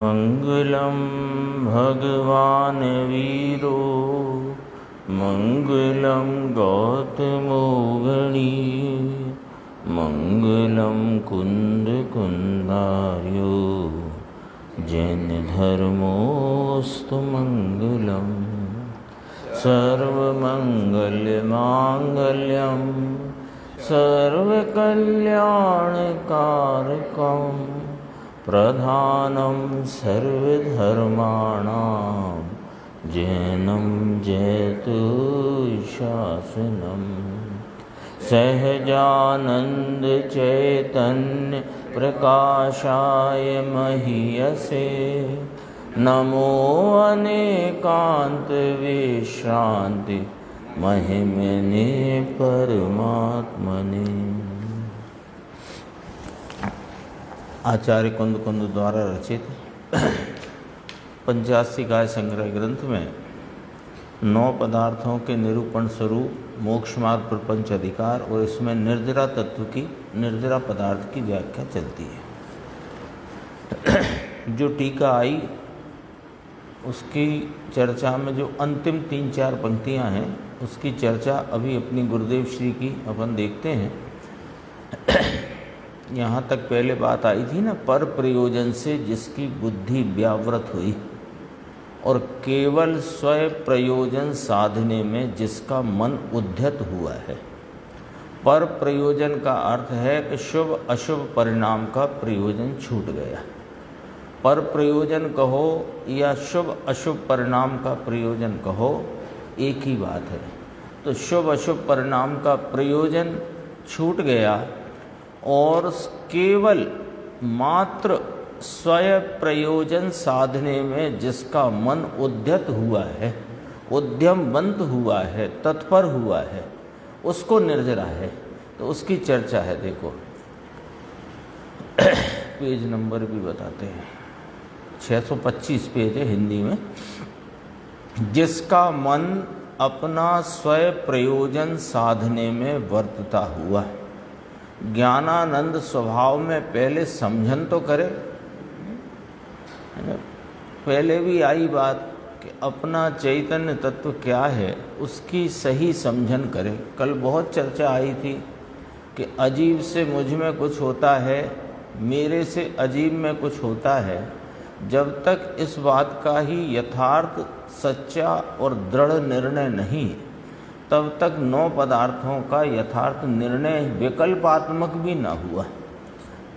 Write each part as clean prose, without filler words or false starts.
मंगलम भगवान वीरो मंगलम गौतमो गणीय मंगलम कुंद कुंदार्यो जैन धर्मोस्तु मंगलम सर्वमंगलमांगल्यम सर्वकल्याणकारकम प्रधानं सर्वधर्माणां जैनं जयतु शासनं सहजानंद चैतन्य प्रकाशाय महीयसे नमो अनेकांत विश्रांति महिमने परमात्मने। आचार्य कुंद कुंद द्वारा रचित पंचाशीकाय संग्रह ग्रंथ में 9 पदार्थों के निरूपण स्वरूप मोक्ष मार्ग प्रपंच अधिकार और इसमें निर्जरा तत्व की निर्जरा पदार्थ की व्याख्या चलती है। जो टीका आई उसकी चर्चा में जो अंतिम 3-4 पंक्तियां हैं उसकी चर्चा अभी अपनी गुरुदेव श्री की अपन देखते हैं। यहाँ तक पहले बात आई थी ना, पर प्रयोजन से जिसकी बुद्धि व्यावृत हुई और केवल स्वयं प्रयोजन साधने में जिसका मन उद्यत हुआ है। पर प्रयोजन का अर्थ है कि शुभ अशुभ परिणाम का प्रयोजन छूट गया। पर प्रयोजन कहो या शुभ अशुभ परिणाम का प्रयोजन कहो, एक ही बात है। तो शुभ अशुभ परिणाम का प्रयोजन छूट गया और केवल मात्र स्वयं प्रयोजन साधने में जिसका मन उद्यत हुआ है, उद्यमवंत हुआ है, तत्पर हुआ है, उसको निर्जरा है। तो उसकी चर्चा है। देखो पेज नंबर भी बताते हैं, 625 पेज है हिंदी में। जिसका मन अपना स्वयं प्रयोजन साधने में वर्तता हुआ, ज्ञानानंद स्वभाव में पहले समझन तो करे। पहले भी आई बात कि अपना चैतन्य तत्व क्या है उसकी सही समझन करे। कल बहुत चर्चा आई थी कि अजीब से मुझ में कुछ होता है, मेरे से अजीब में कुछ होता है। जब तक इस बात का ही यथार्थ सच्चा और दृढ़ निर्णय नहीं, तब तक 9 पदार्थों का यथार्थ निर्णय विकल्पात्मक भी न हुआ।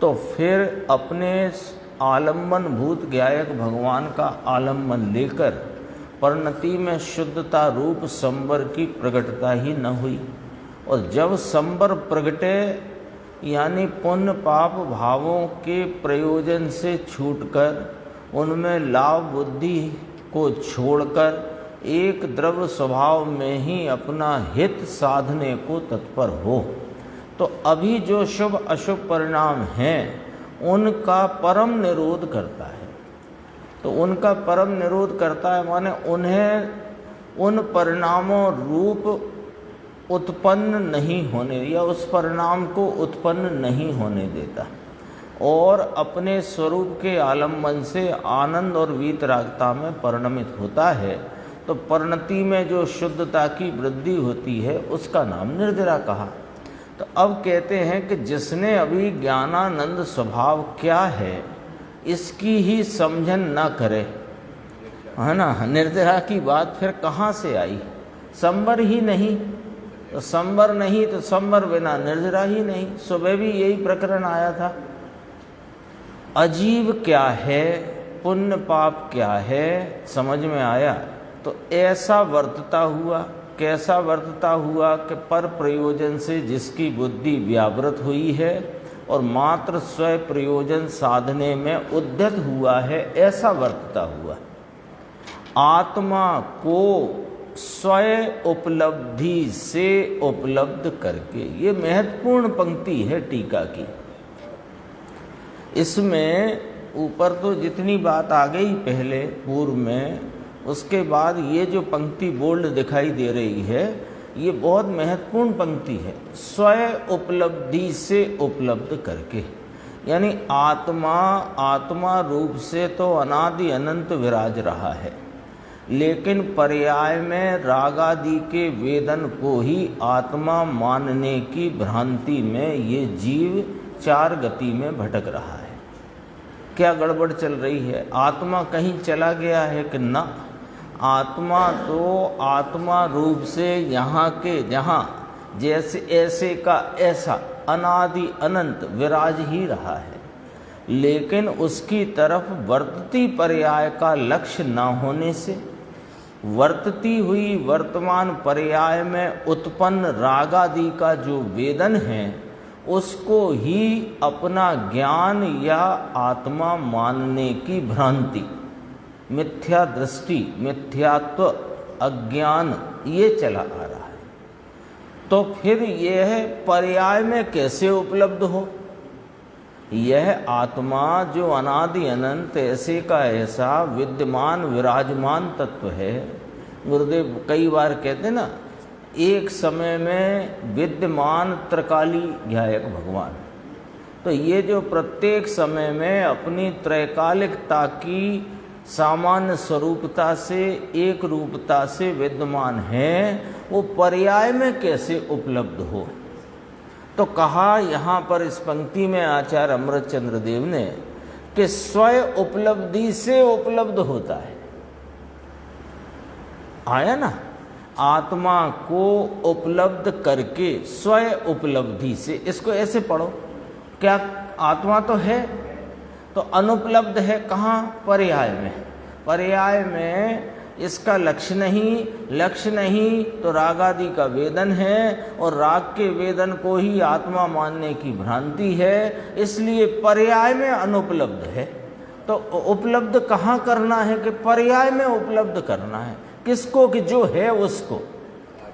तो फिर अपने आलम्बन भूत ज्ञायक भगवान का आलम्बन लेकर परिणति में शुद्धता रूप संवर की प्रकटता ही न हुई। और जब संवर प्रगटे यानी पुण्य पाप भावों के प्रयोजन से छूटकर उनमें लाभ बुद्धि को छोड़कर एक द्रव्य स्वभाव में ही अपना हित साधने को तत्पर हो, तो अभी जो शुभ अशुभ परिणाम हैं उनका परम निरोध करता है। तो उनका परम निरोध करता है माने उन्हें उन परिणामों रूप उत्पन्न नहीं होने या उस परिणाम को उत्पन्न नहीं होने देता और अपने स्वरूप के आलम्बन से आनंद और वीतरागता में परिणमित होता है। तो परिणति में जो शुद्धता की वृद्धि होती है उसका नाम निर्जरा कहा। तो अब कहते हैं कि जिसने अभी ज्ञानानंद स्वभाव क्या है इसकी ही समझन न करे, है ना, निर्जरा की बात फिर कहाँ से आई? संवर ही नहीं, तो संवर नहीं तो संवर बिना निर्जरा ही नहीं। सुबह भी यही प्रकरण आया था। अजीब क्या है, पुण्य पाप क्या है, समझ में आया। तो ऐसा वर्तता हुआ, कैसा वर्तता हुआ कि पर प्रयोजन से जिसकी बुद्धि व्यावृत हुई है और मात्र स्वयं प्रयोजन साधने में उद्यत हुआ है, ऐसा वर्तता हुआ। आत्मा को स्वयं उपलब्धि से उपलब्ध करके, ये महत्वपूर्ण पंक्ति है टीका की। इसमें ऊपर तो जितनी बात आ गई पहले पूर्व में, उसके बाद ये जो पंक्ति बोल्ड दिखाई दे रही है ये बहुत महत्वपूर्ण पंक्ति है। स्वयं उपलब्धि से उपलब्ध करके, यानी आत्मा रूप से तो अनादि अनंत विराज रहा है, लेकिन पर्याय में रागादि के वेदन को ही आत्मा मानने की भ्रांति में ये जीव चार गति में भटक रहा है। क्या गड़बड़ चल रही है? आत्मा कहीं चला गया है कि ना? आत्मा तो आत्मा रूप से यहाँ के जहाँ, जैसे ऐसे का ऐसा अनादि अनंत विराज ही रहा है, लेकिन उसकी तरफ वर्तती पर्याय का लक्ष्य न होने से वर्तती हुई वर्तमान पर्याय में उत्पन्न रागादि का जो वेदन है उसको ही अपना ज्ञान या आत्मा मानने की भ्रांति, मिथ्या दृष्टि, मिथ्यात्व, अज्ञान ये चला आ रहा है। तो फिर यह पर्याय में कैसे उपलब्ध हो? यह आत्मा जो अनादि अनंत ऐसे का ऐसा विद्यमान विराजमान तत्व है, गुरुदेव कई बार कहते ना, एक समय में विद्यमान त्रिकाली ध्यायक भगवान। तो ये जो प्रत्येक समय में अपनी त्रैकालिकता की सामान्य स्वरूपता से, एक रूपता से विद्यमान है, वो पर्याय में कैसे उपलब्ध हो? तो कहा यहाँ पर इस पंक्ति में आचार्य अमृतचंद्र देव ने कि स्वयं उपलब्धि से उपलब्ध होता है। आया ना? आत्मा को उपलब्ध करके स्वयं उपलब्धि से, इसको ऐसे पढ़ो, क्या आत्मा तो है, तो अनुपलब्ध है कहाँ? पर्याय में। पर्याय में इसका लक्ष्य नहीं तो रागादि का वेदन है, और राग के वेदन को ही आत्मा मानने की भ्रांति है, इसलिए पर्याय में अनुपलब्ध है। तो उपलब्ध कहाँ करना है? कि पर्याय में उपलब्ध करना है। किसको? कि जो है उसको।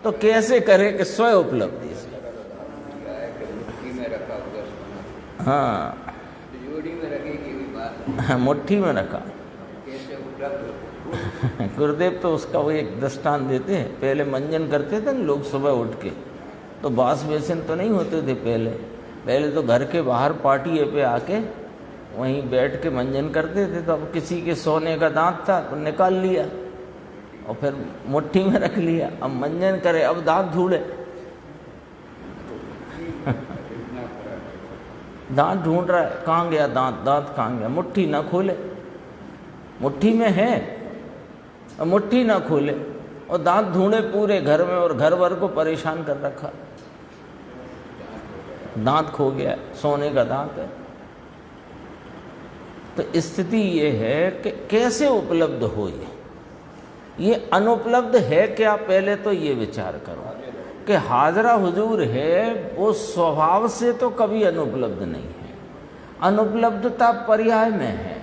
तो कैसे करे? कि स्वयं उपलब्धि से। हाँ, मुट्ठी में रखा। गुरुदेव तो उसका वो एक दृष्टांत देते हैं। पहले मंजन करते थे ना लोग सुबह उठ के, तो बास बेसिन तो नहीं होते थे पहले तो घर के बाहर पाटिये पे आके वहीं बैठ के मंजन करते थे। तो अब किसी के सोने का दांत था तो निकाल लिया और फिर मुट्ठी में रख लिया। अब मंजन करे, अब दांत ढूंढे, दांत ढूंढ रहा है, कहाँ गया दांत कहाँ गया? मुट्ठी ना खोले, मुट्ठी में है, मुट्ठी ना खोले, और दांत ढूंढे पूरे घर में, और घर भर को परेशान कर रखा। दांत खो गया, सोने का दांत है। तो स्थिति ये है कि कैसे उपलब्ध हो ये अनुपलब्ध है क्या? पहले तो ये विचार करो कि हाजरा हुजूर है, वो स्वभाव से तो कभी अनुपलब्ध नहीं है। अनुपलब्धता पर्याय में है।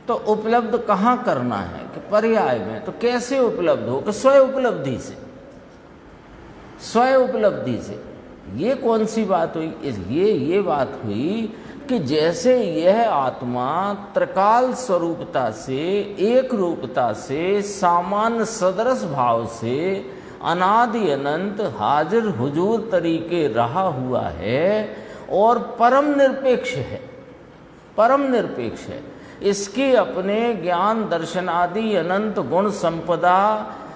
तो उपलब्ध कहाँ करना है? कि पर्याय में। तो कैसे उपलब्ध हो? कि स्वयं उपलब्धि से। स्वयं उपलब्धि से। ये कौन सी बात हुई? ये बात हुई कि जैसे यह आत्मा त्रिकाल स्वरूपता से, एक रूपता से, सामान्य सदृश भाव से अनादि अनंत हाजिर हुजूर तरीके रहा हुआ है और परम निरपेक्ष है, परम निरपेक्ष है। इसके अपने ज्ञान दर्शन आदि अनंत गुण संपदा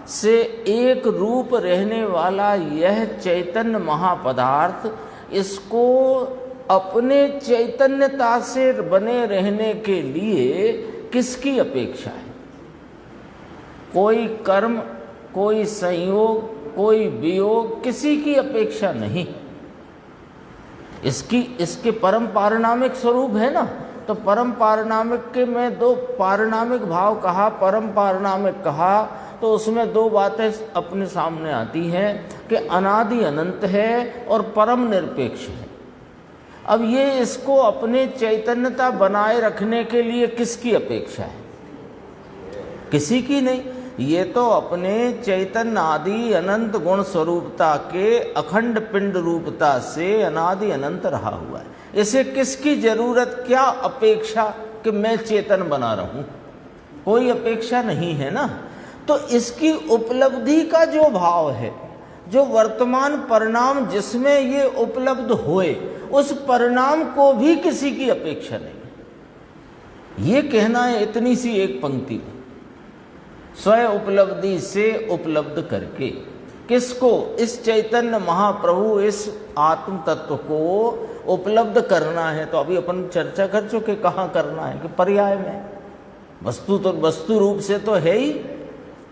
से एक रूप रहने वाला यह चैतन्य महापदार्थ, इसको अपने चैतन्यता से बने रहने के लिए किसकी अपेक्षा है? कोई कर्म, कोई संयोग, कोई वियोग, किसी की अपेक्षा नहीं। इसके परम पारिणामिक स्वरूप है ना। तो परम पारिणामिक के में दो पारिणामिक भाव कहा, परम पारिणामिक कहा, तो उसमें दो बातें अपने सामने आती हैं कि अनादि अनंत है और परम निरपेक्ष है। अब ये इसको अपने चैतन्यता बनाए रखने के लिए किसकी अपेक्षा है? किसी की नहीं। ये तो अपने चैतन्य आदि अनंत गुण स्वरूपता के अखंड पिंड रूपता से अनादि अनंत रहा हुआ है। इसे किसकी जरूरत, क्या अपेक्षा कि मैं चेतन बना रहूं? कोई अपेक्षा नहीं है ना। तो इसकी उपलब्धि का जो भाव है जो वर्तमान परिणाम जिसमें ये उपलब्ध होए, उस परिणाम को भी किसी की अपेक्षा नहीं। ये कहना है इतनी सी एक पंक्ति में, स्वयं उपलब्धि से उपलब्ध करके किसको? इस चैतन्य महाप्रभु, इस आत्म तत्व को उपलब्ध करना है। तो अभी अपन चर्चा कर चुके कहाँ करना है, कि पर्याय में। वस्तु तो वस्तु रूप से तो है ही,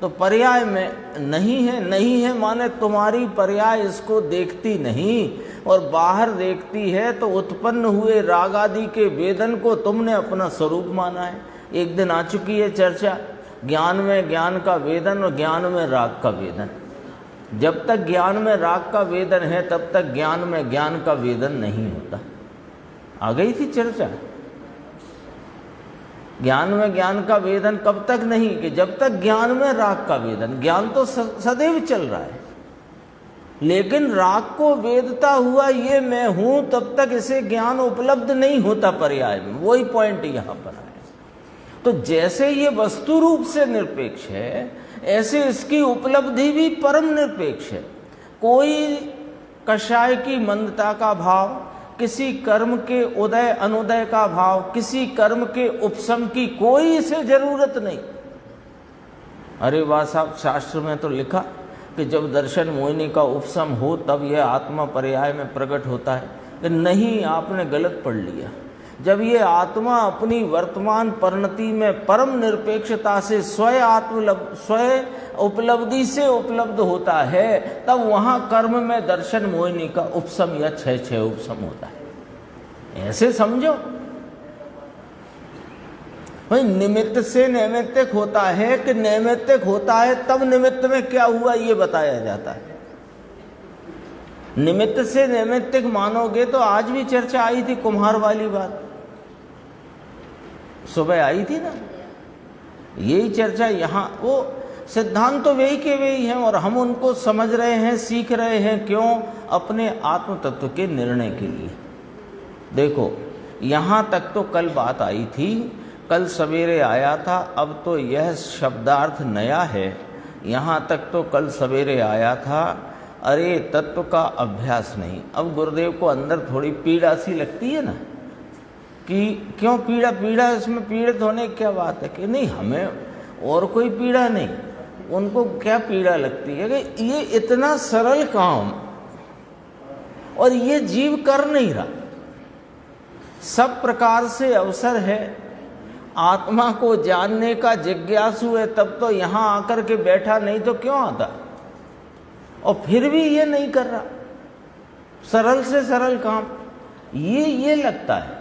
तो पर्याय में नहीं है। नहीं है माने तुम्हारी पर्याय इसको देखती नहीं और बाहर देखती है, तो उत्पन्न हुए राग आदि के वेदन को तुमने अपना स्वरूप माना है। एक दिन आ चुकी है चर्चा, ज्ञान में ज्ञान का वेदन और ज्ञान में राग का वेदन। जब तक ज्ञान में राग का वेदन है तब तक ज्ञान में ज्ञान का वेदन नहीं होता। आ गई थी चर्चा। ज्ञान में ज्ञान का वेदन कब तक नहीं? कि जब तक ज्ञान में राग का वेदन। ज्ञान तो सदैव चल रहा है, लेकिन राग को वेदता हुआ ये मैं हूं, तब तक इसे ज्ञान उपलब्ध नहीं होता पर्याय में। वही पॉइंट यहां पर है। तो जैसे ये वस्तु रूप से निरपेक्ष है, ऐसे इसकी उपलब्धि भी परम निरपेक्ष है। कोई कषाय की मंदता का भाव, किसी कर्म के उदय अनुदय का भाव, किसी कर्म के उपशम की कोई इसे जरूरत नहीं। अरे वाह साहब, शास्त्र में तो लिखा कि जब दर्शन मोहिनी का उपशम हो तब यह आत्मा पर्याय में प्रकट होता है। कि नहीं, आपने गलत पढ़ लिया। जब ये आत्मा अपनी वर्तमान परिणति में परम निरपेक्षता से स्वयं उपलब्धि से उपलब्ध होता है, तब वहाँ कर्म में दर्शन मोहिनी का उपशम या क्षय उपशम होता है। ऐसे समझो भाई, निमित्त से नैमित्तिक होता है कि नैमित्तिक होता है तब निमित्त में क्या हुआ ये बताया जाता है। निमित्त से नैमित्तिक मानोगे तो आज भी चर्चा आई थी कुम्हार वाली बात, सुबह आई थी ना, यही चर्चा यहाँ। वो सिद्धांत तो वही के वही हैं और हम उनको समझ रहे हैं, सीख रहे हैं। क्यों? अपने आत्म तत्व के निर्णय के लिए। देखो, यहाँ तक तो कल बात आई थी, कल सवेरे आया था। अब तो यह शब्दार्थ नया है। यहाँ तक तो कल सवेरे आया था, अरे तत्व का अभ्यास नहीं। अब गुरुदेव को अंदर थोड़ी पीड़ा सी लगती है ना, कि क्यों पीड़ा, इसमें पीड़ित होने की क्या बात है? कि नहीं, हमें और कोई पीड़ा नहीं, उनको क्या पीड़ा लगती है कि ये इतना सरल काम और ये जीव कर नहीं रहा। सब प्रकार से अवसर है, आत्मा को जानने का जिज्ञासु है, तब तो यहाँ आकर के बैठा, नहीं तो क्यों आता? और फिर भी ये नहीं कर रहा। सरल से सरल काम ये लगता है।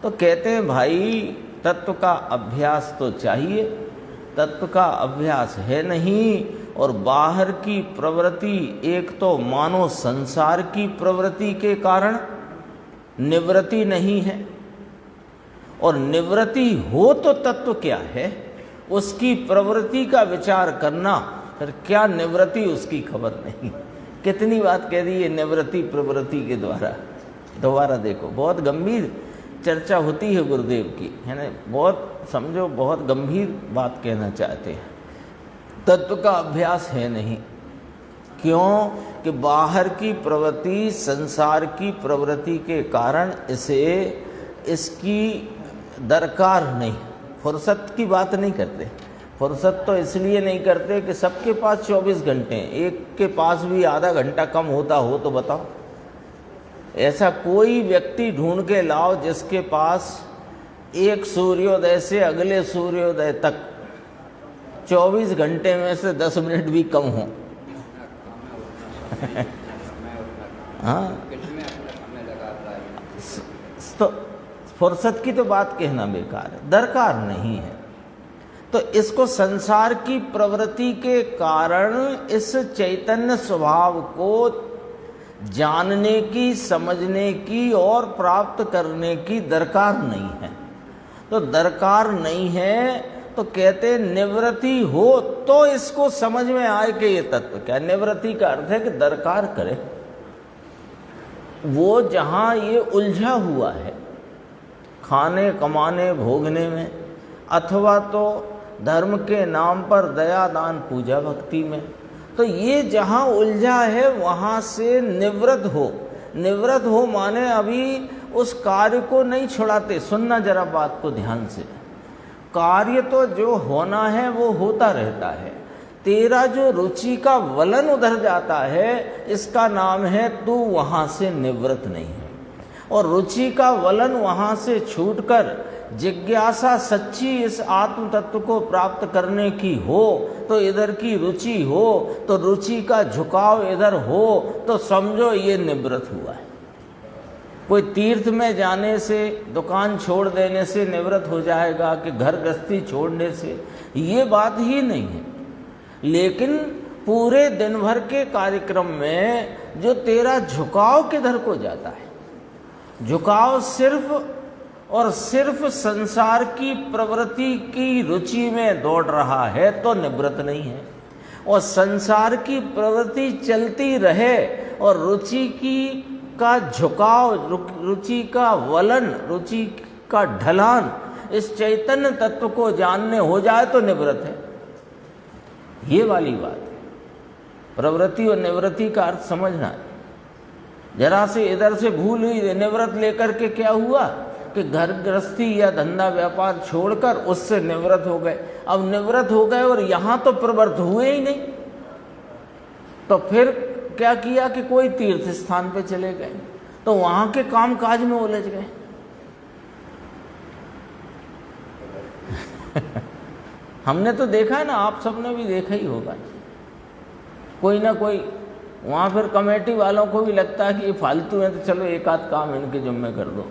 तो कहते हैं भाई, तत्व का अभ्यास तो चाहिए, तत्व का अभ्यास है नहीं। और बाहर की प्रवृत्ति, एक तो मानो संसार की प्रवृत्ति के कारण निवृत्ति नहीं है, और निवृत्ति हो तो तत्व क्या है उसकी प्रवृत्ति का विचार करना, फिर क्या निवृत्ति उसकी खबर नहीं। कितनी बात कह दी है निवृत्ति प्रवृत्ति के द्वारा। दोबारा देखो, बहुत गंभीर चर्चा होती है गुरुदेव की, है ना। बहुत समझो, बहुत गंभीर बात कहना चाहते हैं। तत्व का अभ्यास है नहीं। क्यों? कि बाहर की प्रवृत्ति, संसार की प्रवृत्ति के कारण इसे इसकी दरकार नहीं। फुर्सत की बात नहीं करते। फुर्सत तो इसलिए नहीं करते कि सबके पास 24 घंटे हैं, एक के पास भी आधा घंटा कम होता हो तो बताओ। ऐसा कोई व्यक्ति ढूंढ के लाओ जिसके पास एक सूर्योदय से अगले सूर्योदय तक 24 घंटे में से 10 मिनट भी कम हो। हाँ, तो फुर्सत की तो बात कहना बेकार है, दरकार नहीं है। तो इसको संसार की प्रवृत्ति के कारण इस चैतन्य स्वभाव को जानने की, समझने की और प्राप्त करने की दरकार नहीं है। तो दरकार नहीं है तो कहते निवृत्ति हो तो इसको समझ में आए कि ये तत्व क्या। निवृत्ति का अर्थ है कि दरकार करे। वो जहां ये उलझा हुआ है खाने कमाने भोगने में, अथवा तो धर्म के नाम पर दया दान पूजा भक्ति में, तो ये जहाँ उलझा है वहाँ से निवृत्त हो। निवृत्त हो माने अभी उस कार्य को नहीं छुड़ाते। सुनना जरा बात को ध्यान से। कार्य तो जो होना है वो होता रहता है। तेरा जो रुचि का वलन उधर जाता है, इसका नाम है तू वहाँ से निवृत्त नहीं है। और रुचि का वलन वहाँ से छूटकर जिज्ञासा सच्ची इस आत्म तत्व को प्राप्त करने की हो, तो इधर की रुचि हो, तो रुचि का झुकाव इधर हो, तो समझो ये निवृत्त हुआ है। कोई तीर्थ में जाने से, दुकान छोड़ देने से निवृत्त हो जाएगा कि घर गृहस्थी छोड़ने से, ये बात ही नहीं है। लेकिन पूरे दिन भर के कार्यक्रम में जो तेरा झुकाव किधर को जाता है, झुकाव सिर्फ और सिर्फ संसार की प्रवृत्ति की रुचि में दौड़ रहा है, तो निवृत्त नहीं है। और संसार की प्रवृत्ति चलती रहे और रुचि की का झुकाव, रुचि का वलन, रुचि का ढलान इस चैतन्य तत्व को जानने हो जाए तो निवृत्त है। ये वाली बात है। प्रवृत्ति और निवृत्ति का अर्थ समझना है। जरा से इधर से भूल हुई, निवृत्त लेकर के क्या हुआ कि घर गृहस्थी या धंधा व्यापार छोड़कर उससे निवृत्त हो गए। अब निवृत्त हो गए और यहाँ तो प्रवृत्त हुए ही नहीं, तो फिर क्या किया कि कोई तीर्थ स्थान पे चले गए, तो वहाँ के काम काज में उलझ गए। हमने तो देखा है ना, आप सबने भी देखा ही होगा। कोई ना कोई वहाँ फिर कमेटी वालों को भी लगता है कि ये फालतू है, तो चलो एक आध काम इनके जिम्मे कर दो।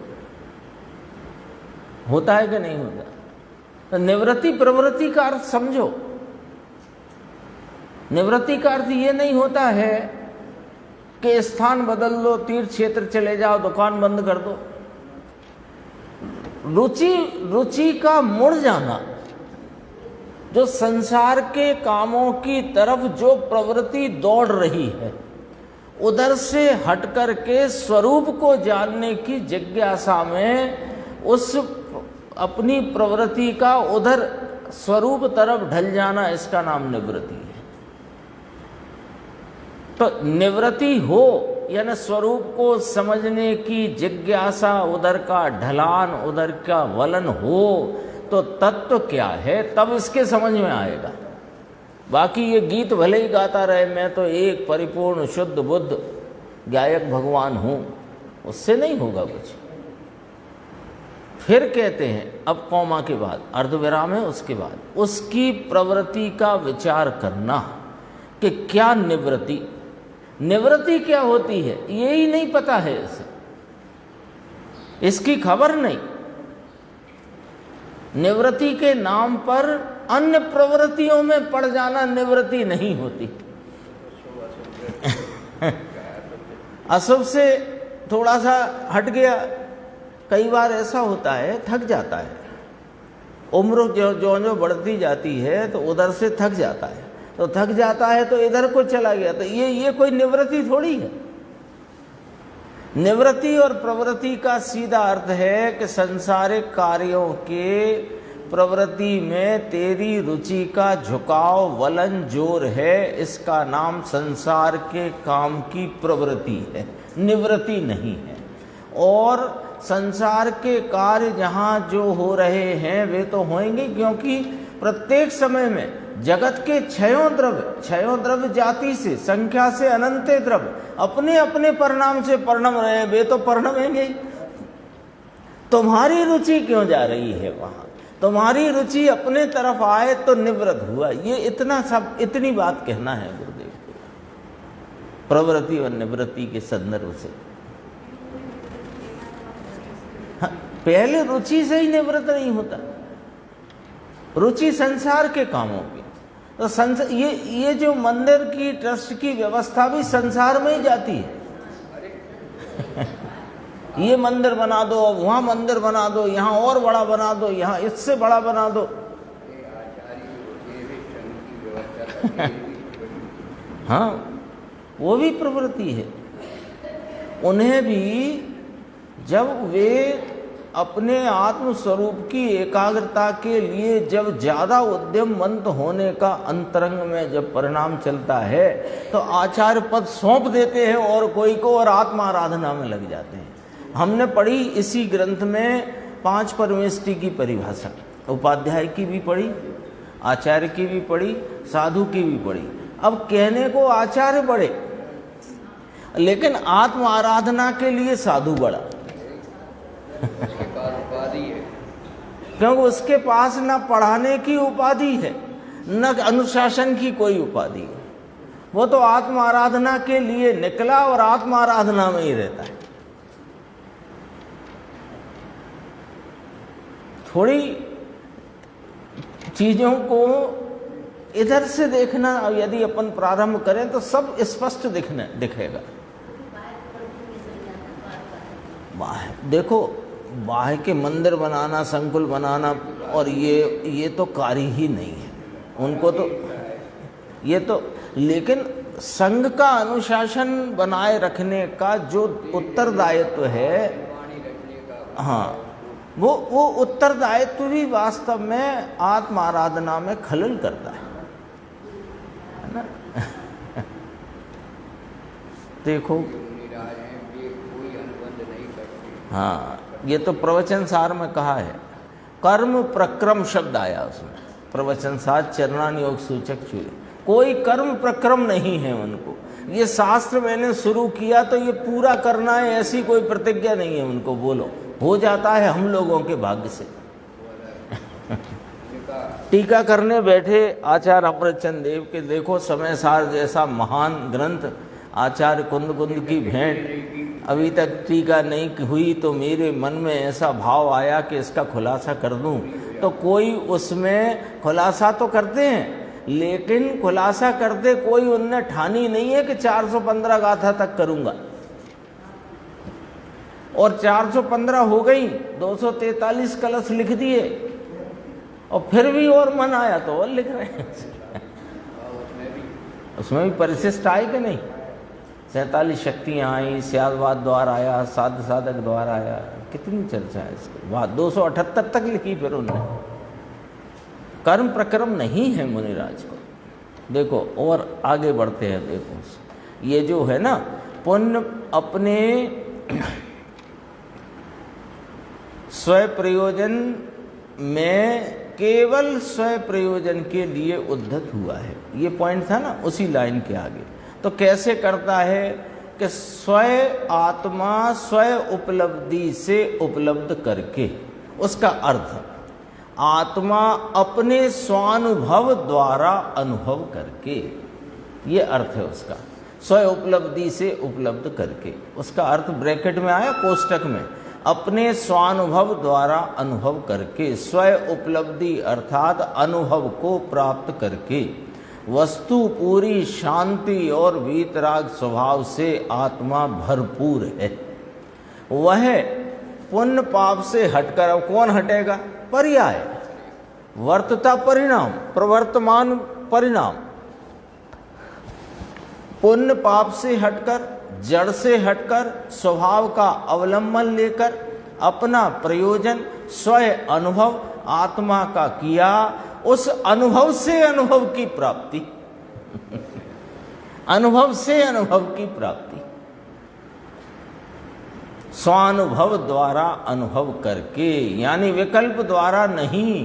होता है कि नहीं होता? तो निवृत्ति प्रवृत्ति का अर्थ समझो। निवृत्ति का अर्थ ये नहीं होता है कि स्थान बदल लो, तीर्थ क्षेत्र चले जाओ, दुकान बंद कर दो। रुचि का मुड़ जाना, जो संसार के कामों की तरफ जो प्रवृत्ति दौड़ रही है, उधर से हट कर के स्वरूप को जानने की जिज्ञासा में उस अपनी प्रवृत्ति का उधर स्वरूप तरफ ढल जाना, इसका नाम निवृत्ति है। तो निवृत्ति हो यानी स्वरूप को समझने की जिज्ञासा, उधर का ढलान, उधर का वलन हो, तो तत्व क्या है तब इसके समझ में आएगा। बाकी ये गीत भले ही गाता रहे, मैं तो एक परिपूर्ण शुद्ध बुद्ध गायक भगवान हूँ, उससे नहीं होगा कुछ। फिर कहते हैं, अब कौमा के बाद अर्धविराम है, उसके बाद उसकी प्रवृत्ति का विचार करना कि क्या निवृत्ति, निवृत्ति क्या होती है ये ही नहीं पता है इसे, इसकी खबर नहीं। निवृत्ति के नाम पर अन्य प्रवृत्तियों में पड़ जाना निवृत्ति नहीं होती। अशुभ से थोड़ा सा हट गया, कई बार ऐसा होता है, थक जाता है, उम्र जो बढ़ती जाती है तो उधर से थक जाता है, तो थक जाता है तो इधर को चला गया, तो ये कोई निवृत्ति थोड़ी है। निवृत्ति और प्रवृत्ति का सीधा अर्थ है कि संसारिक कार्यों के प्रवृत्ति में तेरी रुचि का झुकाव, वलन, जोर है, इसका नाम संसार के काम की प्रवृत्ति है, निवृत्ति नहीं है। और संसार के कार्य जहाँ जो हो रहे हैं वे तो होंगे, क्योंकि प्रत्येक समय में जगत के क्षयों द्रव्य जाति से, संख्या से अनंत द्रव्य अपने अपने परिणाम से परिणम रहे, वे तो परिणमेंगे ही। तुम्हारी रुचि क्यों जा रही है वहाँ? तुम्हारी रुचि अपने तरफ आए तो निवृत्त हुआ। ये इतनी बात कहना है गुरुदेव को, प्रवृत्ति और निवृत्ति के संदर्भ से। हाँ, पहले रुचि से ही निवृत्त नहीं होता, रुचि संसार के कामों की। तो ये जो मंदिर की ट्रस्ट की व्यवस्था भी संसार में ही जाती है। ये मंदिर बना दो, वहाँ मंदिर बना दो, यहाँ और बड़ा बना दो, यहाँ इससे बड़ा बना दो। हाँ, वो भी प्रवृत्ति है। उन्हें भी जब वे अपने आत्म स्वरूप की एकाग्रता के लिए जब ज़्यादा उद्यमवंत होने का अंतरंग में जब परिणाम चलता है तो आचार्य पद सौंप देते हैं और कोई को, और आत्मा आराधना में लग जाते हैं। हमने पढ़ी इसी ग्रंथ में 5 परमेष्टि की परिभाषा, उपाध्याय की भी पढ़ी, आचार्य की भी पढ़ी, साधु की भी पढ़ी। अब कहने को आचार्य बड़े, लेकिन आत्म आराधना के लिए साधु बड़ा क्योंकि उसके पास न पढ़ाने की उपाधि है न अनुशासन की कोई उपाधि है। वो तो आत्म आराधना के लिए निकला और आत्म आराधना में ही रहता है। थोड़ी चीजों को इधर से देखना, यदि अपन प्रारंभ करें तो सब स्पष्ट दिखेगा। देखो, बाह्य के मंदिर बनाना, संकुल बनाना, और ये तो कार्य ही नहीं है उनको, तो ये तो, लेकिन संघ का अनुशासन बनाए रखने का जो उत्तरदायित्व है, हाँ, वो उत्तरदायित्व भी वास्तव में आत्म आराधना में खलल करता है ना। देखो, हाँ, ये तो प्रवचन सार में कहा है, कर्म प्रक्रम शब्द आया उसमें, प्रवचन सार चरणान योग सूचक चूहे, कोई कर्म प्रक्रम नहीं है उनको। ये शास्त्र मैंने शुरू किया तो ये पूरा करना है, ऐसी कोई प्रतिज्ञा नहीं है उनको। बोलो, हो जाता है हम लोगों के भाग्य से। टीका करने बैठे आचार्य अमृतचंद देव के, देखो समय सार जैसा महान ग्रंथ, आचार्य कुंद कुंद की भेंट, अभी तक टीका नहीं हुई तो मेरे मन में ऐसा भाव आया कि इसका खुलासा कर दूं। तो कोई उसमें खुलासा तो करते हैं, लेकिन खुलासा करते कोई उनने ठानी नहीं है कि 415 गाथा तक करूंगा, और 415 हो गई, 243 कलश लिख दिए, और फिर भी और मन आया तो और लिख रहे हैं। उसमें भी परिशिष्ट आई कि नहीं? 47 शक्तियाँ आई, स्यादवाद द्वार आया, साध साधक द्वार आया, कितनी चर्चा है इसके बाद। 278 तक लिखी फिर उन्होंने। कर्म प्रक्रम नहीं है मुनिराज को। देखो और आगे बढ़ते हैं। देखो ये जो है ना, पुण्य अपने स्वयं प्रयोजन में केवल स्वयं प्रयोजन के लिए उद्धत हुआ है, ये पॉइंट था ना उसी लाइन के आगे। तो कैसे करता है कि स्वयं आत्मा स्वयं उपलब्धि से उपलब्ध करके, उसका अर्थ आत्मा अपने स्वानुभव द्वारा अनुभव करके, ये अर्थ है उसका। स्वयं उपलब्धि से उपलब्ध करके, उसका अर्थ ब्रैकेट में आया कोष्टक में, अपने स्वानुभव द्वारा अनुभव करके, स्वयं उपलब्धि अर्थात अनुभव को प्राप्त करके, वस्तु पूरी शांति और वीतराग स्वभाव से आत्मा भरपूर है। वह पुण्य पाप से हटकर, अब कौन हटेगा? पर्याय, वर्तता परिणाम, प्रवर्तमान परिणाम। पुण्य पाप से हटकर, जड़ से हटकर, स्वभाव का अवलंबन लेकर अपना प्रयोजन स्वयं अनुभव आत्मा का किया, उस अनुभव से अनुभव की प्राप्ति अनुभव से अनुभव की प्राप्ति, स्वानुभव द्वारा अनुभव करके, यानी विकल्प द्वारा नहीं।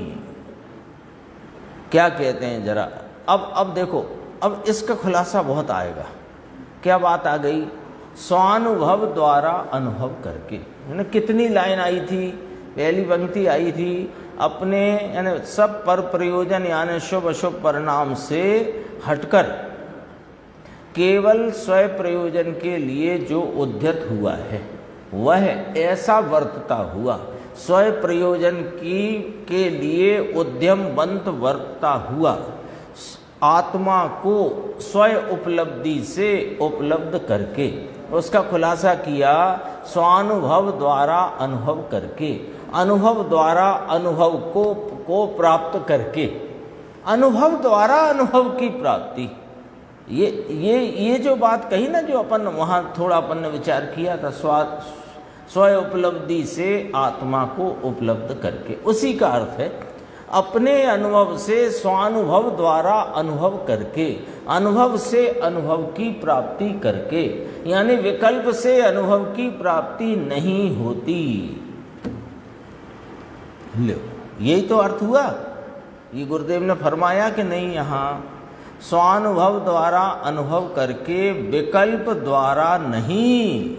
क्या कहते हैं जरा, अब देखो, अब इसका खुलासा बहुत आएगा। क्या बात आ गई? स्वानुभव द्वारा अनुभव करके, है ना। कितनी लाइन आई थी? पहली पंक्ति आई थी, अपने यानी सब पर प्रयोजन यानी शुभ अशुभ परिणाम से हटकर केवल स्वयं प्रयोजन के लिए जो उद्यत हुआ है, वह ऐसा वर्तता हुआ, स्वयं प्रयोजन के लिए उद्यमवंत वर्तता हुआ, आत्मा को स्वयं उपलब्धि से उपलब्ध करके, उसका खुलासा किया स्वानुभव द्वारा अनुभव करके, अनुभव द्वारा अनुभव को प्राप्त करके, अनुभव द्वारा अनुभव की प्राप्ति। ये जो बात कही ना, जो अपन वहाँ थोड़ा अपन ने विचार किया था, स्वयं उपलब्धि से आत्मा को उपलब्ध करके। उसी का अर्थ है अपने अनुभव से स्वानुभव द्वारा अनुभव करके, अनुभव से अनुभव की प्राप्ति करके, यानी विकल्प से अनुभव की प्राप्ति नहीं होती। लो, यही तो अर्थ हुआ। ये गुरुदेव ने फरमाया कि नहीं, यहाँ स्वानुभव द्वारा अनुभव करके, विकल्प द्वारा नहीं।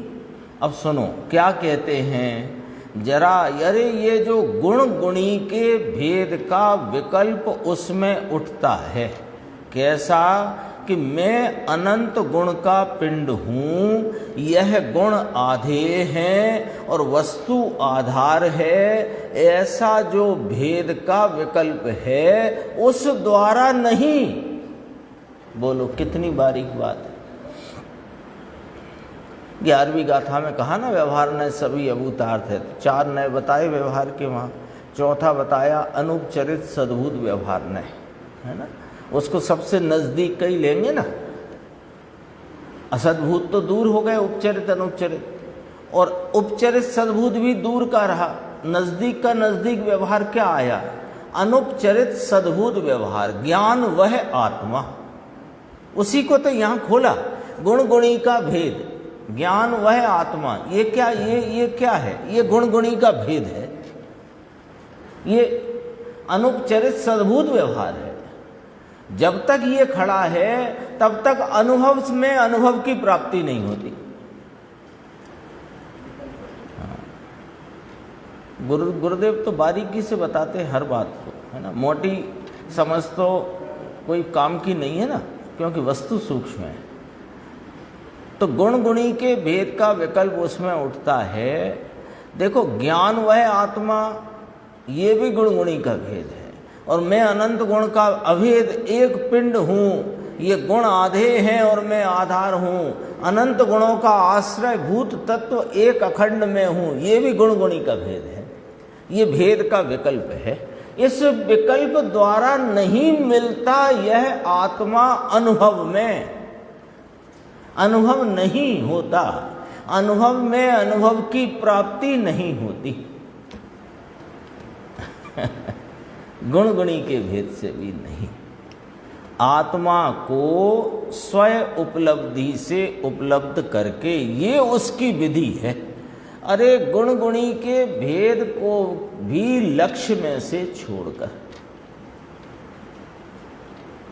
अब सुनो क्या कहते हैं जरा, अरे ये जो गुण गुणी के भेद का विकल्प उसमें उठता है। कैसा कि मैं अनंत गुण का पिंड हूँ, यह गुण आधे हैं और वस्तु आधार है, ऐसा जो भेद का विकल्प है उस द्वारा नहीं। बोलो कितनी बारीक बात है। 11वीं गाथा में कहा ना, व्यवहार न सभी अभूतार्थ है। 4 नए बताए व्यवहार के, वहाँ चौथा बताया अनुपचरित सद्भूत व्यवहार न, है ना। उसको सबसे नजदीक का ही लेंगे ना। असद्भूत तो दूर हो गए, उपचरित अनुपचरित, और उपचरित सद्भूत भी दूर का रहा। नजदीक का नजदीक व्यवहार क्या आया? अनुपचरित सद्भूत व्यवहार, ज्ञान वह आत्मा। उसी को तो यहाँ खोला, गुण गुणी का भेद, ज्ञान वह आत्मा। ये क्या, ये क्या है? ये गुण गुणी का भेद है, ये अनुपचरित सद्भूत व्यवहार है। जब तक ये खड़ा है तब तक अनुभव में अनुभव की प्राप्ति नहीं होती। गुरुदेव तो बारीकी से बताते हैं हर बात को, है ना। मोटी समझ तो कोई काम की नहीं है ना, क्योंकि वस्तु सूक्ष्म है। तो गुण गुणी के भेद का विकल्प उसमें उठता है। देखो, ज्ञान वह आत्मा, ये भी गुण गुणी का भेद है। और मैं अनंत गुण का अभेद एक पिंड हूँ, ये गुण आधे हैं और मैं आधार हूँ। अनंत गुणों का आश्रय भूत तत्व एक अखंड में हूँ, ये भी गुण गुणी का भेद है। ये भेद का विकल्प है। इस विकल्प द्वारा नहीं मिलता यह आत्मा अनुभव में, अनुभव नहीं होता। अनुभव में अनुभव की प्राप्ति नहीं होती। गुण गुणी के भेद से भी नहीं। आत्मा को स्वयं उपलब्धि से उपलब्ध करके, ये उसकी विधि है। अरे गुण गुणी के भेद को भी लक्ष्य में से छोड़कर,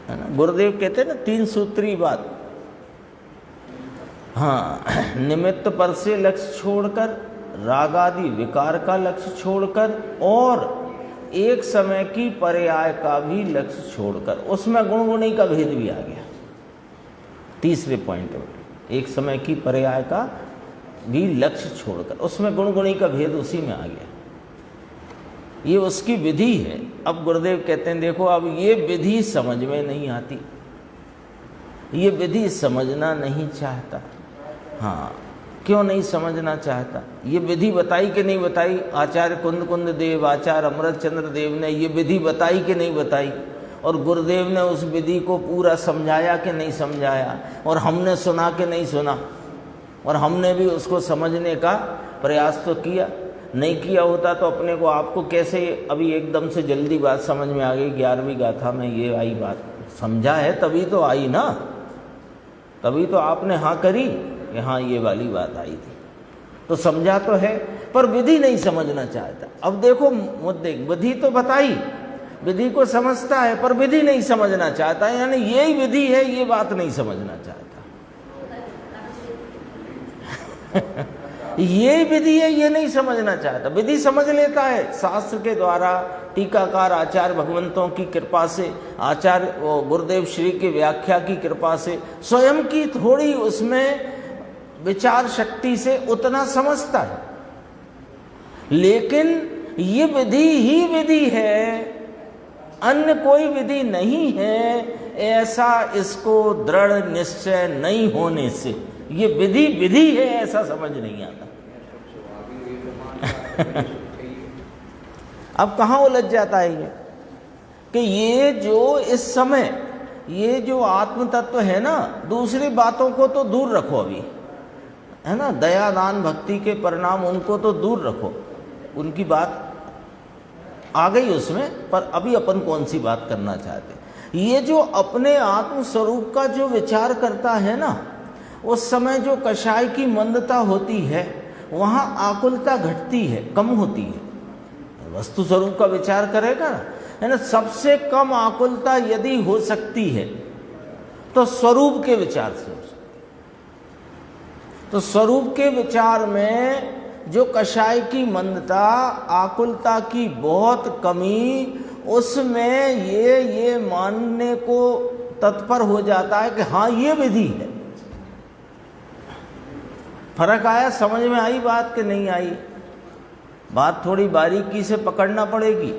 है ना। गुरुदेव कहते हैं ना 3 सूत्री बात। हाँ, निमित्त पर से लक्ष्य छोड़कर, राग आदि विकार का लक्ष्य छोड़कर, और एक समय की पर्याय का भी लक्ष्य छोड़कर। उसमें गुण गुणी का भेद भी आ गया। तीसरे पॉइंट में एक समय की पर्याय का भी लक्ष्य छोड़कर, उसमें गुण गुणी का भेद उसी में आ गया। ये उसकी विधि है। अब गुरुदेव कहते हैं देखो, अब ये विधि समझ में नहीं आती, ये विधि समझना नहीं चाहता। हाँ, क्यों नहीं समझना चाहता? ये विधि बताई कि नहीं बताई? आचार्य कुंद कुंद देव, आचार्य अमृत चंद्र देव ने ये विधि बताई कि नहीं बताई? और गुरुदेव ने उस विधि को पूरा समझाया कि नहीं समझाया? और हमने सुना कि नहीं सुना? और हमने भी उसको समझने का प्रयास तो किया। नहीं किया होता तो अपने को, आपको कैसे अभी एकदम से जल्दी बात समझ में आ गई? 11वीं गाथा में ये आई बात, समझा है तभी तो आई ना, तभी तो आपने हाँ करी कि हाँ ये वाली बात आई थी। तो समझा तो है, पर विधि नहीं समझना चाहता। अब देखो मुद्दे, विधि तो बताई, विधि को समझता है पर विधि नहीं समझना चाहता, यानी यही विधि है, ये बात नहीं समझना चाहता। ये विधि है, ये नहीं समझना चाहता। विधि समझ लेता है शास्त्र के द्वारा, टीकाकार आचार्य भगवंतों की कृपा से, आचार्य गुरुदेव श्री की व्याख्या की कृपा से, स्वयं की थोड़ी उसमें विचार शक्ति से उतना समझता है। लेकिन ये विधि ही विधि है, अन्य कोई विधि नहीं है, ऐसा इसको दृढ़ निश्चय नहीं होने से ये विधि विधि है ऐसा समझ नहीं आता। अब कहाँ उलझ जाता है ये कि ये जो इस समय ये जो आत्म तत्व है ना, दूसरी बातों को तो दूर रखो अभी, है ना, दया दान भक्ति के परिणाम उनको तो दूर रखो, उनकी बात आ गई उसमें, पर अभी अपन कौन सी बात करना चाहते हैं। ये जो अपने आत्म स्वरूप का जो विचार करता है ना, उस समय जो कषाय की मंदता होती है वहाँ आकुलता घटती है, कम होती है। वस्तु स्वरूप का विचार करेगा ना, है ना, सबसे कम आकुलता यदि हो सकती है तो स्वरूप के विचार से हो सकती है। तो स्वरूप के विचार में जो कषाय की मंदता, आकुलता की बहुत कमी, उसमें ये मानने को तत्पर हो जाता है कि हाँ ये विधि है। फर्क आया, समझ में आई बात कि नहीं आई? बात थोड़ी बारीकी से पकड़ना पड़ेगी,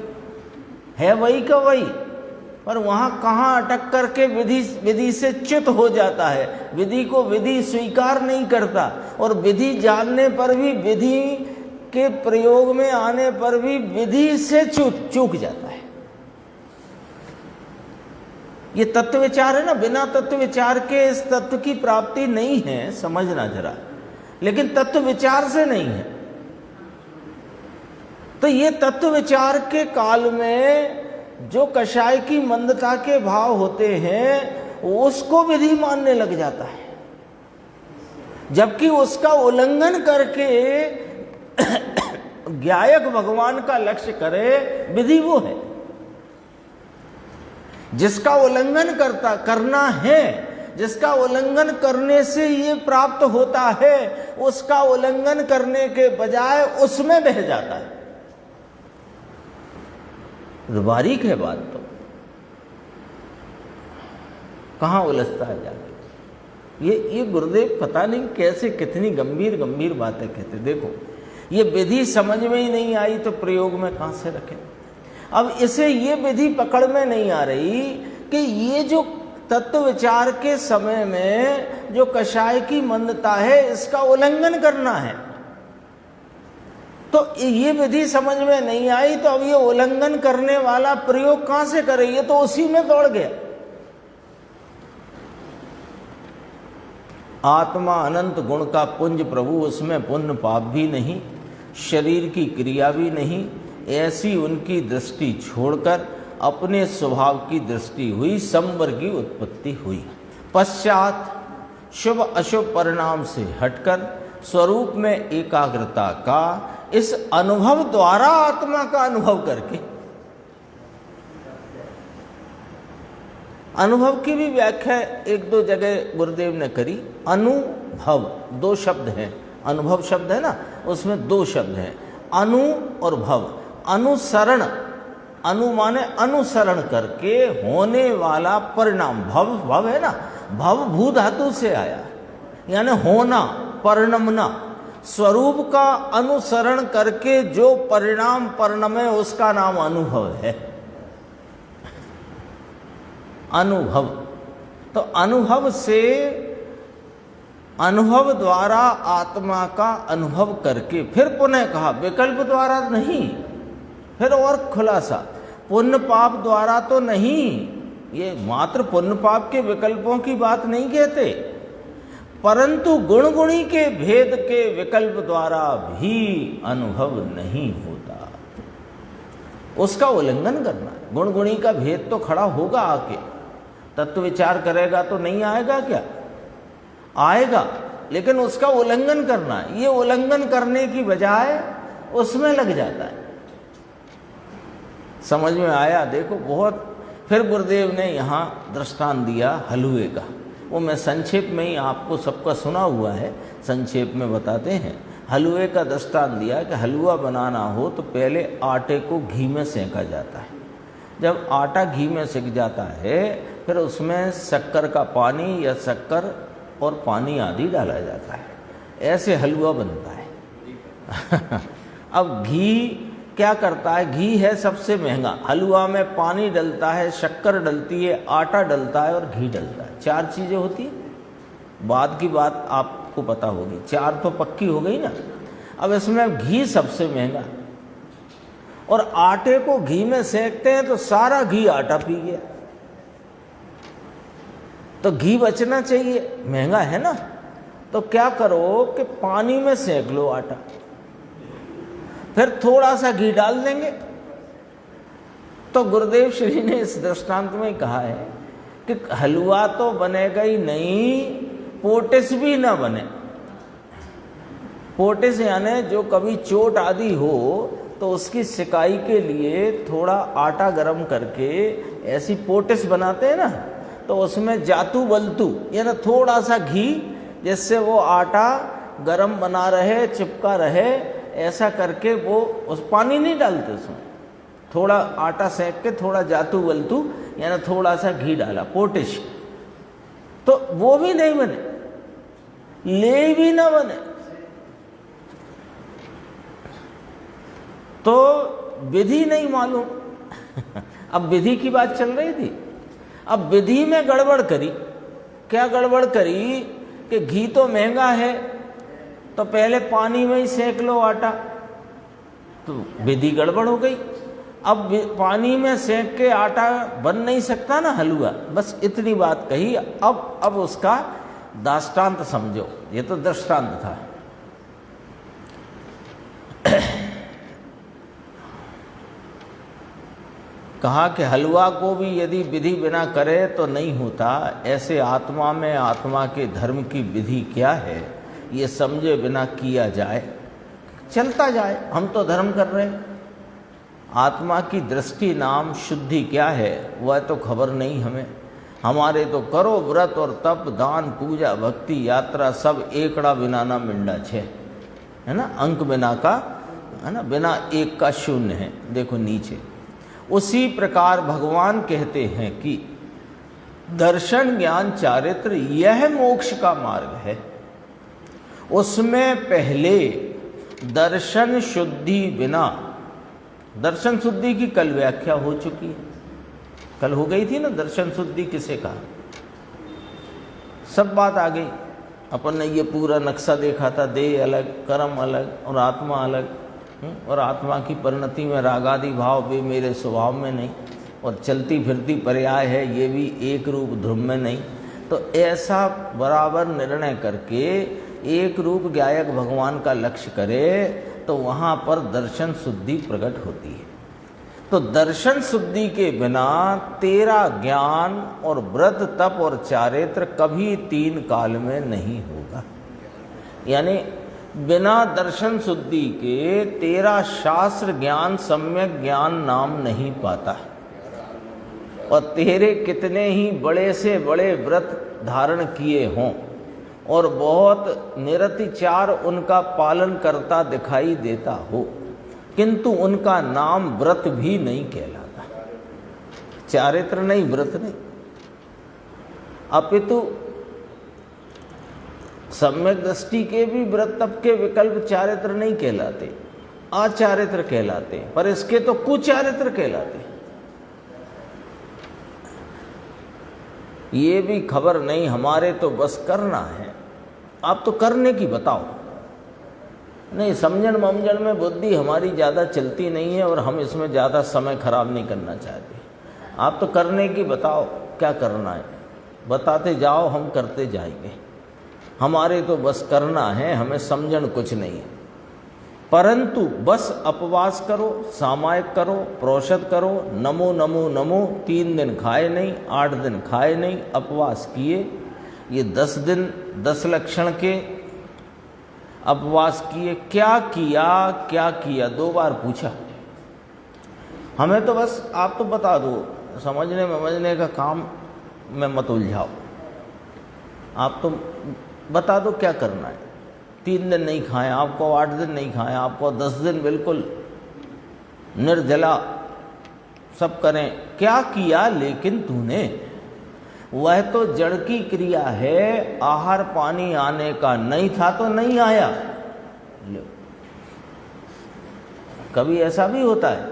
है वही का वही, पर वहाँ कहाँ अटक करके विधि से च्युत हो जाता है, विधि को विधि स्वीकार नहीं करता, और विधि जानने पर भी, विधि के प्रयोग में आने पर भी विधि से चूक जाता है। ये तत्व विचार है ना, बिना तत्व विचार के इस तत्व की प्राप्ति नहीं है, समझना जरा, लेकिन तत्व विचार से नहीं है। तो ये तत्व विचार के काल में जो कषाय की मंदता के भाव होते हैं उसको विधि मानने लग जाता है, जबकि उसका उल्लंघन करके ज्ञायक भगवान का लक्ष्य करे, विधि वो है। जिसका उल्लंघन करना है, जिसका उल्लंघन करने से ये प्राप्त होता है, उसका उल्लंघन करने के बजाय उसमें बह जाता है। बारीक है बात, तो कहाँ उलझता है जाके। ये गुरुदेव पता नहीं कैसे कितनी गंभीर गंभीर बातें कहते। देखो, ये विधि समझ में ही नहीं आई तो प्रयोग में कहाँ से रखें। अब इसे ये विधि पकड़ में नहीं आ रही कि ये जो तत्व विचार के समय में जो कषाय की मंदता है, इसका उल्लंघन करना है। तो ये विधि समझ में नहीं आई, तो अब ये उल्लंघन करने वाला प्रयोग कहां से करे? ये तो उसी में दौड़ गया। आत्मा अनंत गुण का पुंज प्रभु, उसमें पुण्य पाप भी नहीं, शरीर की क्रिया भी नहीं, ऐसी उनकी दृष्टि छोड़कर अपने स्वभाव की दृष्टि हुई, संवर की उत्पत्ति हुई। पश्चात शुभ अशुभ परिणाम से हटकर स्वरूप में एकाग्रता का इस अनुभव द्वारा आत्मा का अनुभव करके, अनुभव की भी व्याख्या एक दो जगह गुरुदेव ने करी। अनुभव, दो शब्द हैं, अनुभव शब्द है ना, उसमें दो शब्द हैं, अनु और भव। अनुसरण, अनु माने अनुसरण करके होने वाला परिणाम, भव है ना, भव भू धातु से आया, यानी होना, परिणमना। स्वरूप का अनुसरण करके जो परिणाम परिणमे उसका नाम अनुभव है, अनुभव। तो अनुभव से, अनुभव द्वारा आत्मा का अनुभव करके, फिर पुनः कहा विकल्प द्वारा नहीं, फिर और खुलासा, पुण्य पाप द्वारा तो नहीं, ये मात्र पुण्य पाप के विकल्पों की बात नहीं कहते, परंतु गुण गुणी के भेद के विकल्प द्वारा भी अनुभव नहीं होता, उसका उल्लंघन करना है। गुण गुणी का भेद तो खड़ा होगा आके, तत्व विचार करेगा तो नहीं आएगा क्या? आएगा, लेकिन उसका उल्लंघन करना है। ये उल्लंघन करने की बजाय उसमें लग जाता है। समझ में आया? देखो, बहुत। फिर गुरुदेव ने यहाँ दृष्टांत दिया हलवे का, वो मैं संक्षेप में ही आपको सबका सुना हुआ है, संक्षेप में बताते हैं। हलवे का दृष्टांत दिया कि हलवा बनाना हो तो पहले आटे को घी में सेंका जाता है। जब आटा घी में सेंक जाता है, फिर उसमें शक्कर का पानी या शक्कर और पानी आदि डाला जाता है, ऐसे हलवा बनता है। अब घी क्या करता है? घी है सबसे महंगा, हलवा में पानी डलता है, शक्कर डलती है, आटा डलता है और घी डलता है, चार चीज़ें होती हैं। बाद की बात आपको पता होगी, चार तो पक्की हो गई ना। अब इसमें घी सबसे महंगा, और आटे को घी में सेकते हैं तो सारा घी आटा पी गया, तो घी बचना चाहिए, महंगा है ना। तो क्या करो कि पानी में सेक लो आटा, फिर थोड़ा सा घी डाल देंगे। तो गुरुदेव श्री ने इस दृष्टांत में कहा है कि हलवा तो बनेगा ही नहीं, पोटिस भी ना बने। पोटिस यानी जो कभी चोट आदि हो तो उसकी सिकाई के लिए थोड़ा आटा गरम करके ऐसी पोटिस बनाते हैं ना, तो उसमें जातू बलतू यानी थोड़ा सा घी, जिससे वो आटा गरम बना रहे, चिपका रहे, ऐसा करके वो उस पानी नहीं डालते, उसमें थोड़ा आटा सेक के थोड़ा जातू बलतू यानी थोड़ा सा घी डाला, पोटिश, तो वो भी नहीं बने, ले भी ना बने। तो विधि नहीं मालूम। अब विधि की बात चल रही थी, अब विधि में गड़बड़ करी। क्या गड़बड़ करी कि घी तो महंगा है, तो पहले पानी में ही सेक लो आटा, तो विधि गड़बड़ हो गई। अब पानी में सेक के आटा बन नहीं सकता ना हलवा, बस इतनी बात कही। अब उसका दृष्टांत समझो, ये तो दृष्टांत था। कहा कि हलवा को भी यदि विधि बिना करे तो नहीं होता, ऐसे आत्मा में आत्मा के धर्म की विधि क्या है ये समझे बिना किया जाए, चलता जाए। हम तो धर्म कर रहे हैं, आत्मा की दृष्टि नाम शुद्धि क्या है वह तो खबर नहीं हमें। हमारे तो करो व्रत और तप, दान, पूजा, भक्ति, यात्रा सब एकड़ा बिना ना मिंडा छे, है ना, अंक बिना का, है ना, बिना एक का शून्य है, देखो नीचे। उसी प्रकार भगवान कहते हैं कि दर्शन ज्ञान चारित्र यह मोक्ष का मार्ग है। उसमें पहले दर्शन शुद्धि बिना, दर्शन शुद्धि की कल व्याख्या हो चुकी है, कल हो गई थी ना, दर्शन शुद्धि किसे कहा, सब बात आ गई। अपन ने ये पूरा नक्शा देखा था, देह अलग, कर्म अलग और आत्मा अलग, और आत्मा की परिणति में रागादि भाव भी मेरे स्वभाव में नहीं, और चलती फिरती पर्याय है ये भी एक रूप ध्रुव में नहीं। तो ऐसा बराबर निर्णय करके एक रूप ज्ञायक भगवान का लक्ष्य करे तो वहाँ पर दर्शन शुद्धि प्रकट होती है। तो दर्शन शुद्धि के बिना तेरा ज्ञान और व्रत तप और चारित्र कभी तीन काल में नहीं होगा। यानी बिना दर्शन शुद्धि के तेरा शास्त्र ज्ञान सम्यक ज्ञान नाम नहीं पाता, और तेरे कितने ही बड़े से बड़े व्रत धारण किए हों और बहुत निरतिचार उनका पालन करता दिखाई देता हो, किंतु उनका नाम व्रत भी नहीं कहलाता, चारित्र नहीं, व्रत नहीं, अपितु सम्यक दृष्टि के भी व्रत तप के विकल्प चारित्र नहीं कहलाते, आचारित्र कहलाते, पर इसके तो कुचारित्र कहलाते। ये भी खबर नहीं, हमारे तो बस करना है, आप तो करने की बताओ। नहीं, समझन ममजन में बुद्धि हमारी ज़्यादा चलती नहीं है और हम इसमें ज़्यादा समय खराब नहीं करना चाहते। आप तो करने की बताओ, क्या करना है बताते जाओ, हम करते जाएंगे। हमारे तो बस करना है, हमें समझन कुछ नहीं है। परंतु बस अपवास करो, सामायिक करो, प्रोषद करो, नमो नमो नमो, 3 दिन खाए नहीं, 8 दिन खाए नहीं, अपवास किए, ये 10 दिन 10 लक्षण के अपवास किए। क्या किया क्या किया 2 बार पूछा। हमें तो बस आप तो बता दो, समझने का काम में मत उलझाओ, आप तो बता दो क्या करना है। 3 दिन नहीं खाएं आपको, 8 दिन नहीं खाएं आपको, 10 दिन बिल्कुल निर्जला सब करें। क्या किया लेकिन तूने, वह तो जड़ की क्रिया है, आहार पानी आने का नहीं था तो नहीं आया। कभी ऐसा भी होता है,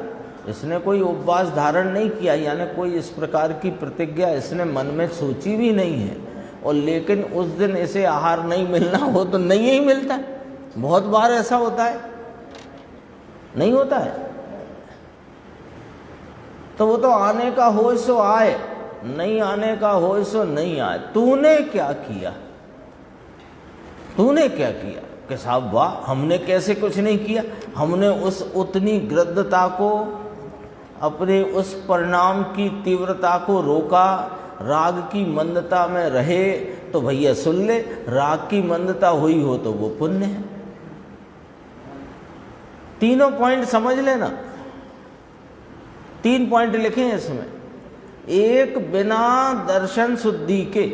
इसने कोई उपवास धारण नहीं किया, यानी कोई इस प्रकार की प्रतिज्ञा इसने मन में सोची भी नहीं है, और लेकिन उस दिन इसे आहार नहीं मिलना हो तो नहीं ही मिलता है। बहुत बार ऐसा होता है, नहीं होता है। तो वो तो आने का हो सो आए, नहीं आने का हो सो नहीं आए। तूने क्या किया, तूने क्या किया? कि साहब वाह, हमने कैसे कुछ नहीं किया, हमने उस उतनी गृद्धता को, अपने उस परिणाम की तीव्रता को रोका, राग की मंदता में रहे। तो भैया सुन ले, राग की मंदता हुई हो तो वो पुण्य है। तीनों पॉइंट समझ लेना, 3 पॉइंट लिखे हैं इसमें। एक, बिना दर्शन शुद्धि के,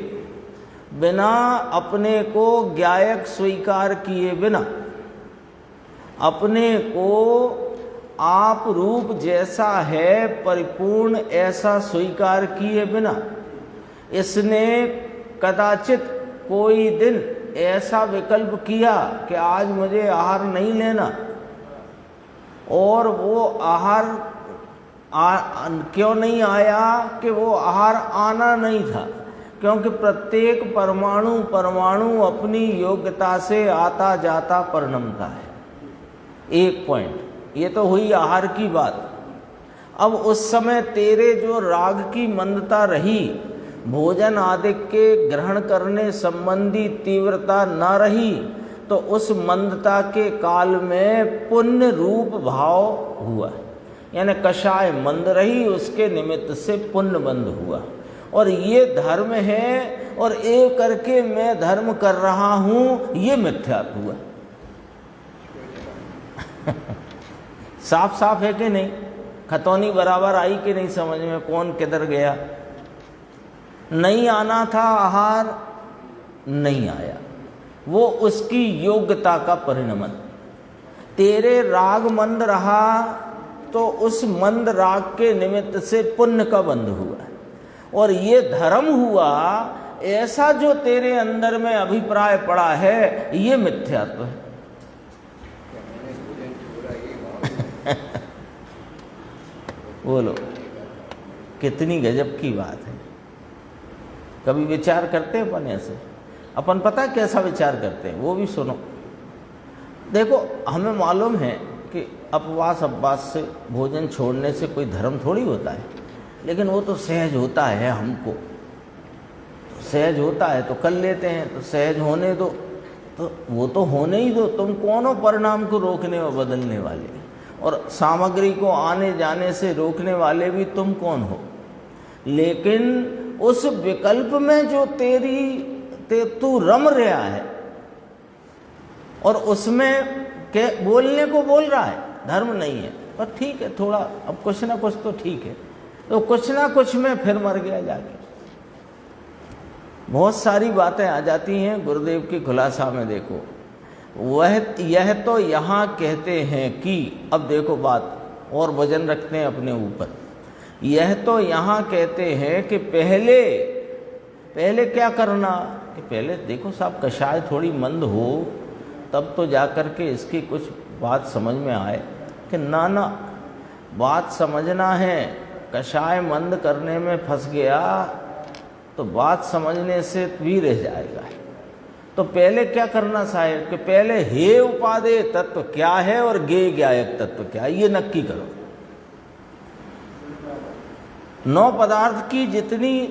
बिना अपने को ज्ञायक स्वीकार किए बिना, अपने को आप रूप जैसा है परिपूर्ण ऐसा स्वीकार किए बिना, इसने कदाचित कोई दिन ऐसा विकल्प किया कि आज मुझे आहार नहीं लेना, और वो आहार क्यों नहीं आया? कि वो आहार आना नहीं था, क्योंकि प्रत्येक परमाणु परमाणु अपनी योग्यता से आता जाता परिणमता है। एक पॉइंट, ये तो हुई आहार की बात। अब उस समय तेरे जो राग की मंदता रही, भोजन आदि के ग्रहण करने संबंधी तीव्रता न रही, तो उस मंदता के काल में पुण्य रूप भाव हुआ, यानी कषाय मंद रही, उसके निमित्त से पुण्य बंद हुआ। और ये धर्म है और एक करके मैं धर्म कर रहा हूं, ये मिथ्यात्व हुआ। साफ साफ है कि नहीं? खतौनी बराबर आई कि नहीं समझ में? कौन किधर गया? नहीं आना था आहार, नहीं आया, वो उसकी योग्यता का परिणमन। तेरे राग मंद रहा तो उस मंद राग के निमित्त से पुण्य का बंध हुआ, और ये धर्म हुआ। ऐसा जो तेरे अंदर में अभिप्राय पड़ा है, ये मिथ्यात्व है। बोलो, कितनी गजब की बात है। कभी विचार करते हैं अपन ऐसे? अपन पता कैसा विचार करते हैं, वो भी सुनो। देखो, हमें मालूम है कि अपवास अपवास से, भोजन छोड़ने से कोई धर्म थोड़ी होता है, लेकिन वो तो सहज होता है। हमको सहज होता है तो कर लेते हैं, तो सहज होने दो, तो वो तो होने ही दो। तुम कौन हो परिणाम को रोकने और बदलने वाले? और सामग्री को आने जाने से रोकने वाले भी तुम कौन हो? लेकिन उस विकल्प में जो तू रम रहा है, और उसमें के बोलने को बोल रहा है, धर्म नहीं है, पर ठीक है, थोड़ा अब कुछ ना कुछ तो ठीक है, तो कुछ ना कुछ में फिर मर गया जाके। बहुत सारी बातें आ जाती हैं गुरुदेव की खुलासा में। देखो, यह तो यहाँ कहते हैं कि, अब देखो बात और वजन रखते हैं अपने ऊपर। यह तो यहाँ कहते हैं कि पहले क्या करना, कि पहले देखो साहब, कषाय थोड़ी मंद हो तब तो जाकर के इसकी कुछ बात समझ में आए कि ना बात समझना है। कषाय मंद करने में फंस गया तो बात समझने से भी रह जाएगा। तो पहले क्या करना साहेब, कि पहले हे उपादेय तत्व क्या है और गे ज्ञायक तत्व क्या है, ये नक्की करो। 9 पदार्थ की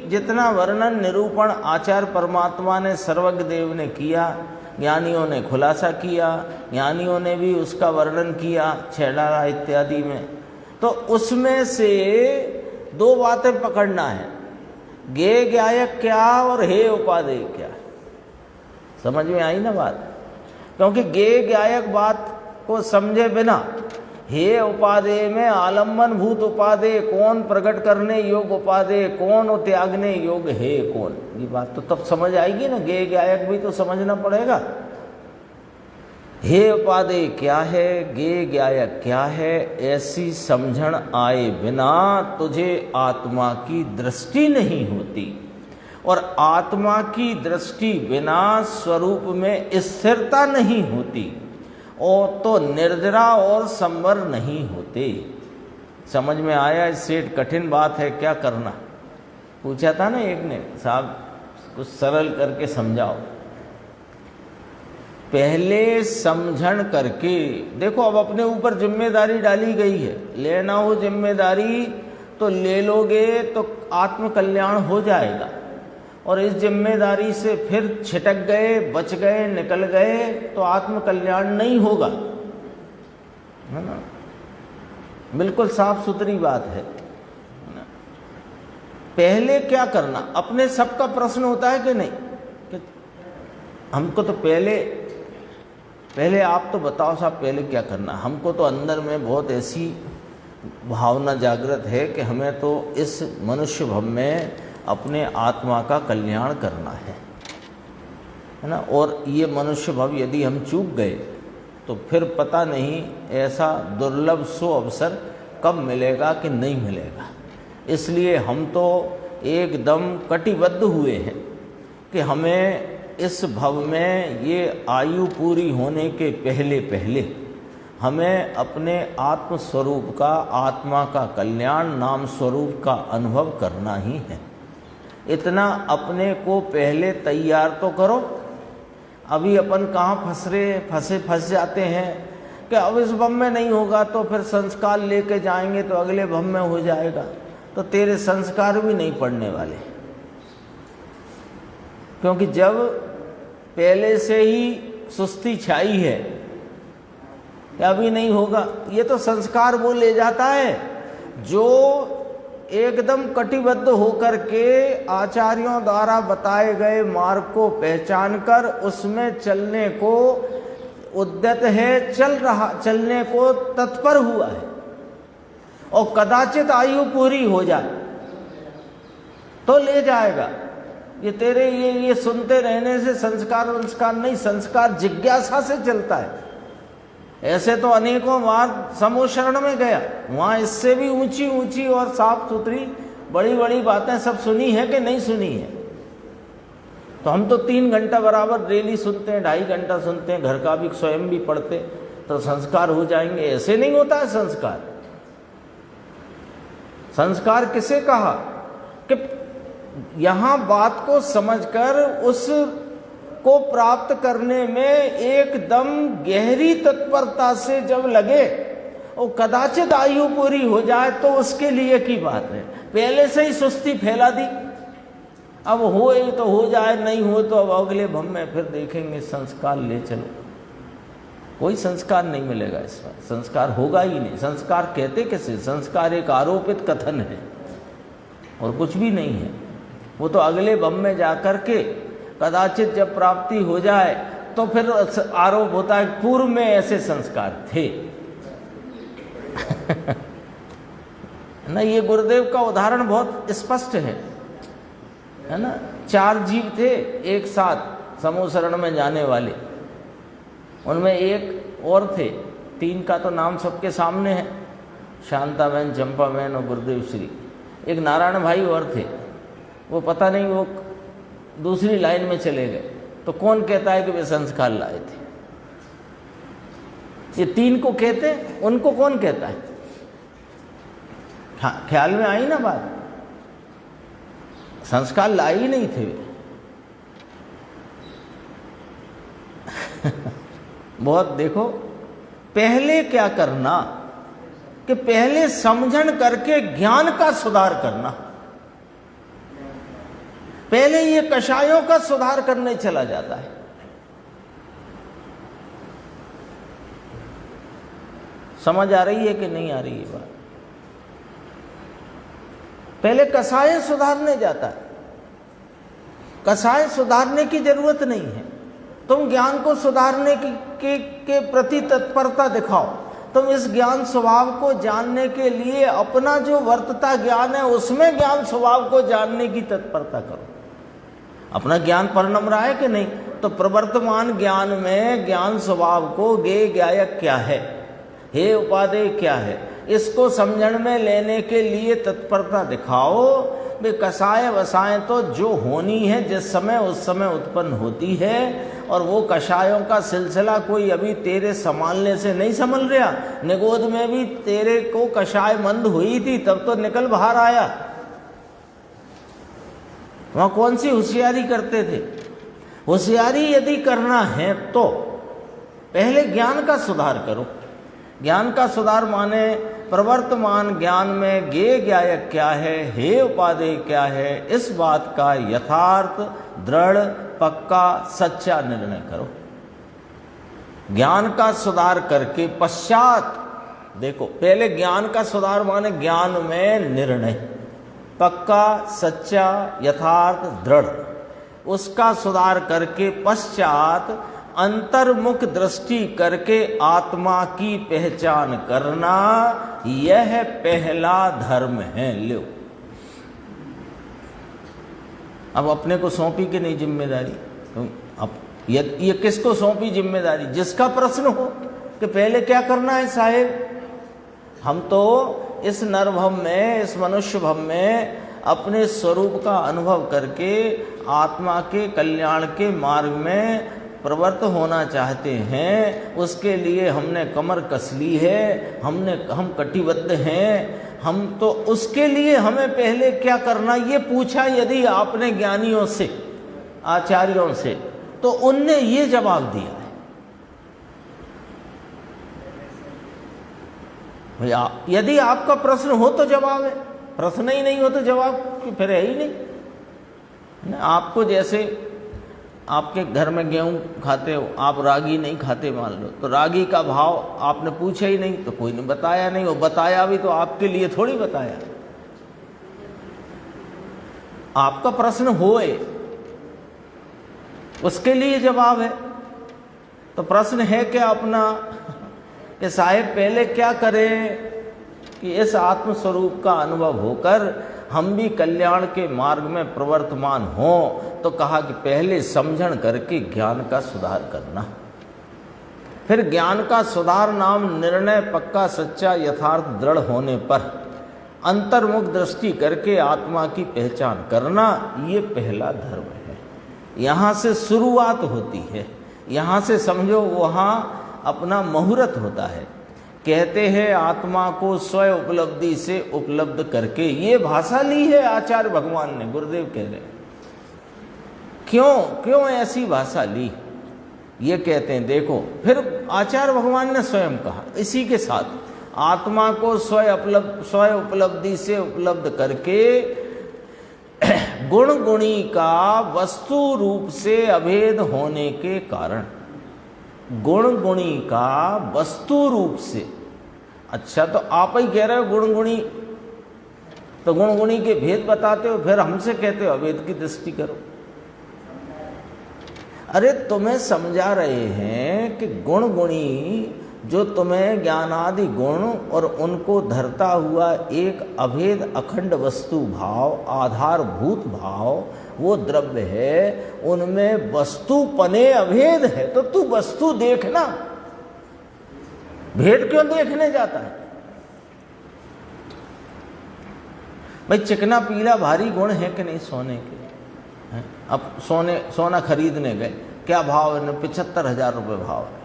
जितना वर्णन निरूपण आचार्य परमात्मा ने, सर्वज्ञ देव ने किया, ज्ञानियों ने खुलासा किया, ज्ञानियों ने भी उसका वर्णन किया छेड़ारा इत्यादि में। तो उसमें से 2 बातें पकड़ना है, गे ज्ञायक क्या और हे उपादेय क्या। समझ में आई ना बात? क्योंकि गे ज्ञायक बात को समझे बिना हे उपादेय में आलम्बन भूत उपादेय कौन, प्रकट करने योग उपादेय कौन और त्यागने योग हे कौन, ये बात तो तब समझ आएगी ना। गे ज्ञायक भी तो समझना पड़ेगा। हे उपादेय क्या है, गे ज्ञायक क्या है, ऐसी समझण आए बिना तुझे आत्मा की दृष्टि नहीं होती, और आत्मा की दृष्टि बिना स्वरूप में स्थिरता नहीं होती, और तो निर्जरा और संवर नहीं होते। समझ में आया? इससे कठिन बात है, क्या करना? पूछा था ना एक ने, साहब कुछ सरल करके समझाओ। पहले समझण करके देखो, अब अपने ऊपर जिम्मेदारी डाली गई है, लेना हो जिम्मेदारी तो ले लोगे तो आत्म कल्याण हो जाएगा। और इस जिम्मेदारी से फिर छिटक गए, बच गए, निकल गए तो आत्मकल्याण नहीं होगा, है ना। बिल्कुल साफ सुथरी बात है ना। पहले क्या करना, अपने सबका प्रश्न होता है कि नहीं, कि हमको तो पहले आप तो बताओ साहब पहले क्या करना। हमको तो अंदर में बहुत ऐसी भावना जागृत है कि हमें तो इस मनुष्य भव में अपने आत्मा का कल्याण करना है ना। और ये मनुष्य भव यदि हम चूक गए तो फिर पता नहीं ऐसा दुर्लभ सो अवसर कब मिलेगा कि नहीं मिलेगा। इसलिए हम तो एकदम कटिबद्ध हुए हैं कि हमें इस भव में ये आयु पूरी होने के पहले पहले हमें अपने आत्म स्वरूप का, आत्मा का कल्याण, नाम स्वरूप का अनुभव करना ही है। इतना अपने को पहले तैयार तो करो। अभी अपन कहाँ फंस जाते हैं कि अब इस भव में नहीं होगा तो फिर संस्कार लेके जाएंगे तो अगले भव में हो जाएगा, तो तेरे संस्कार भी नहीं पड़ने वाले। क्योंकि जब पहले से ही सुस्ती छाई है कि अभी नहीं होगा, ये तो संस्कार वो ले जाता है जो एकदम कटिबद्ध होकर के आचार्यों द्वारा बताए गए मार्ग को पहचान कर उसमें चलने को उद्यत है, चलने को तत्पर हुआ है। और कदाचित आयु पूरी हो जाए तो ले जाएगा। ये तेरे ये सुनते रहने से संस्कार नहीं, संस्कार जिज्ञासा से चलता है। ऐसे तो अनेकों बार समूह शरण में गया, वहाँ इससे भी ऊंची ऊंची और साफ सुथरी बड़ी बड़ी बातें सब सुनी है कि नहीं सुनी है। तो हम तो 3 घंटा बराबर डेली सुनते हैं, 2.5 घंटा सुनते हैं, घर का भी स्वयं भी पढ़ते, तो संस्कार हो जाएंगे। ऐसे नहीं होता है संस्कार। संस्कार किसे कहा कि यहाँ बात को समझकर उस को प्राप्त करने में एकदम गहरी तत्परता से जब लगे और कदाचित आयु पूरी हो जाए तो उसके लिए की बात है। पहले से ही सुस्ती फैला दी, अब हो तो हो जाए, नहीं हो तो अब अगले भव में फिर देखेंगे, संस्कार ले चलो। कोई संस्कार नहीं मिलेगा इसमें, संस्कार होगा ही नहीं। संस्कार कहते कैसे? संस्कार एक आरोपित कथन है और कुछ भी नहीं है। वो तो अगले भव में जाकर के कदाचित जब प्राप्ति हो जाए तो फिर आरोप होता है पूर्व में ऐसे संस्कार थे। ना, ये गुरुदेव का उदाहरण बहुत स्पष्ट है ना। 4 जीव थे एक साथ समूह शरण में जाने वाले, उनमें एक और थे, 3 का तो नाम सबके सामने है, शांता बहन, चंपा बहन और गुरुदेव श्री। एक नारायण भाई और थे, वो पता नहीं वो दूसरी लाइन में चले गए। तो कौन कहता है कि वे संस्कार लाए थे? ये 3 को कहते, उनको कौन कहता है? हाँ, ख्याल में आई ना बात? संस्कार लाए ही नहीं थे वे। बहुत देखो, पहले क्या करना कि पहले समझन करके ज्ञान का सुधार करना। पहले ये कषायों का सुधार करने चला जाता है। समझ आ रही है कि नहीं आ रही है बात? पहले कषाय सुधारने जाता है। कषाय सुधारने की जरूरत नहीं है। तुम ज्ञान को सुधारने के प्रति तत्परता दिखाओ। तुम इस ज्ञान स्वभाव को जानने के लिए अपना जो वर्तता ज्ञान है उसमें ज्ञान स्वभाव को जानने की तत्परता करो। अपना ज्ञान परिणम रहा है कि नहीं? तो प्रवर्तमान ज्ञान में ज्ञान स्वभाव को गे ज्ञायक क्या है, हे उपादेय क्या है, इसको समझण में लेने के लिए तत्परता दिखाओ। वे कषाय वसाएं तो जो होनी है जिस समय उस समय उत्पन्न होती है, और वो कषायों का सिलसिला कोई अभी तेरे संभालने से नहीं संभल रहा। निगोद में भी तेरे को कषाय मंद हुई थी, तब तो निकल बाहर आया। वहाँ कौन सी होशियारी करते थे? होशियारी यदि करना है तो पहले ज्ञान का सुधार करो। ज्ञान का सुधार माने प्रवर्तमान ज्ञान में ज्ञेय ज्ञायक क्या है, हे उपादेय क्या है, इस बात का यथार्थ दृढ़ पक्का सच्चा निर्णय करो। ज्ञान का सुधार करके पश्चात देखो, पहले ज्ञान का सुधार माने ज्ञान में निर्णय पक्का सच्चा यथार्थ दृढ़, उसका सुधार करके पश्चात अंतर्मुख दृष्टि करके आत्मा की पहचान करना, यह पहला धर्म है। लो, अब अपने को सौंपी कि नहीं जिम्मेदारी? तो अब ये किसको सौंपी जिम्मेदारी? जिसका प्रश्न हो कि पहले क्या करना है साहेब। हम तो इस नरभव में, इस मनुष्य भव में अपने स्वरूप का अनुभव करके आत्मा के कल्याण के मार्ग में प्रवृत्त होना चाहते हैं। उसके लिए हमने कमर कस ली है, हम कटिबद्ध हैं। हम तो उसके लिए हमें पहले क्या करना ये पूछा यदि आपने ज्ञानियों से, आचार्यों से, तो उनने ये जवाब दिया है। भैया यदि आपका प्रश्न हो तो जवाब है, प्रश्न ही नहीं हो तो जवाब फिर है ही नहीं। आपको जैसे आपके घर में गेहूं खाते हो, आप रागी नहीं खाते मान लो, तो रागी का भाव आपने पूछा ही नहीं तो कोई ने बताया नहीं, वो बताया भी तो आपके लिए थोड़ी बताया। आपका प्रश्न होए उसके लिए जवाब है। तो प्रश्न है क्या अपना कि साहेब पहले क्या करें कि इस आत्म स्वरूप का अनुभव होकर हम भी कल्याण के मार्ग में प्रवर्तमान हों। तो कहा कि पहले समझण करके ज्ञान का सुधार करना, फिर ज्ञान का सुधार नाम निर्णय पक्का सच्चा यथार्थ दृढ़ होने पर अंतर्मुख दृष्टि करके आत्मा की पहचान करना, ये पहला धर्म है। यहाँ से शुरुआत होती है, यहाँ से समझो वहाँ अपना मुहूर्त होता है। कहते हैं आत्मा को स्वयं उपलब्धि से उपलब्ध करके, ये भाषा ली है आचार्य भगवान ने, गुरुदेव कह रहे हैं। क्यों ऐसी भाषा ली? ये कहते हैं देखो, फिर आचार्य भगवान ने स्वयं कहा इसी के साथ, आत्मा को स्वयं उपलब्धि से उपलब्ध करके गुण गुणी का वस्तु रूप से अभेद होने के कारण, गुण गुणी का वस्तु रूप से। अच्छा, तो आप ही कह रहे हो गुण गुणी, तो गुण गुणी के भेद बताते हो, फिर हमसे कहते हो अभेद की दृष्टि करो। अरे तुम्हें समझा रहे हैं कि गुण गुणी जो तुम्हें ज्ञानादि गुण और उनको धरता हुआ एक अभेद अखंड वस्तु भाव, आधारभूत भाव, वो द्रव्य है, उनमें वस्तु पने अभेद है। तो तू वस्तु देखना, भेद क्यों देखने जाता है? भाई चिकना पीला भारी गुण है कि नहीं सोने के? अब सोना खरीदने गए, क्या भाव है? 75,000 रुपये भाव है।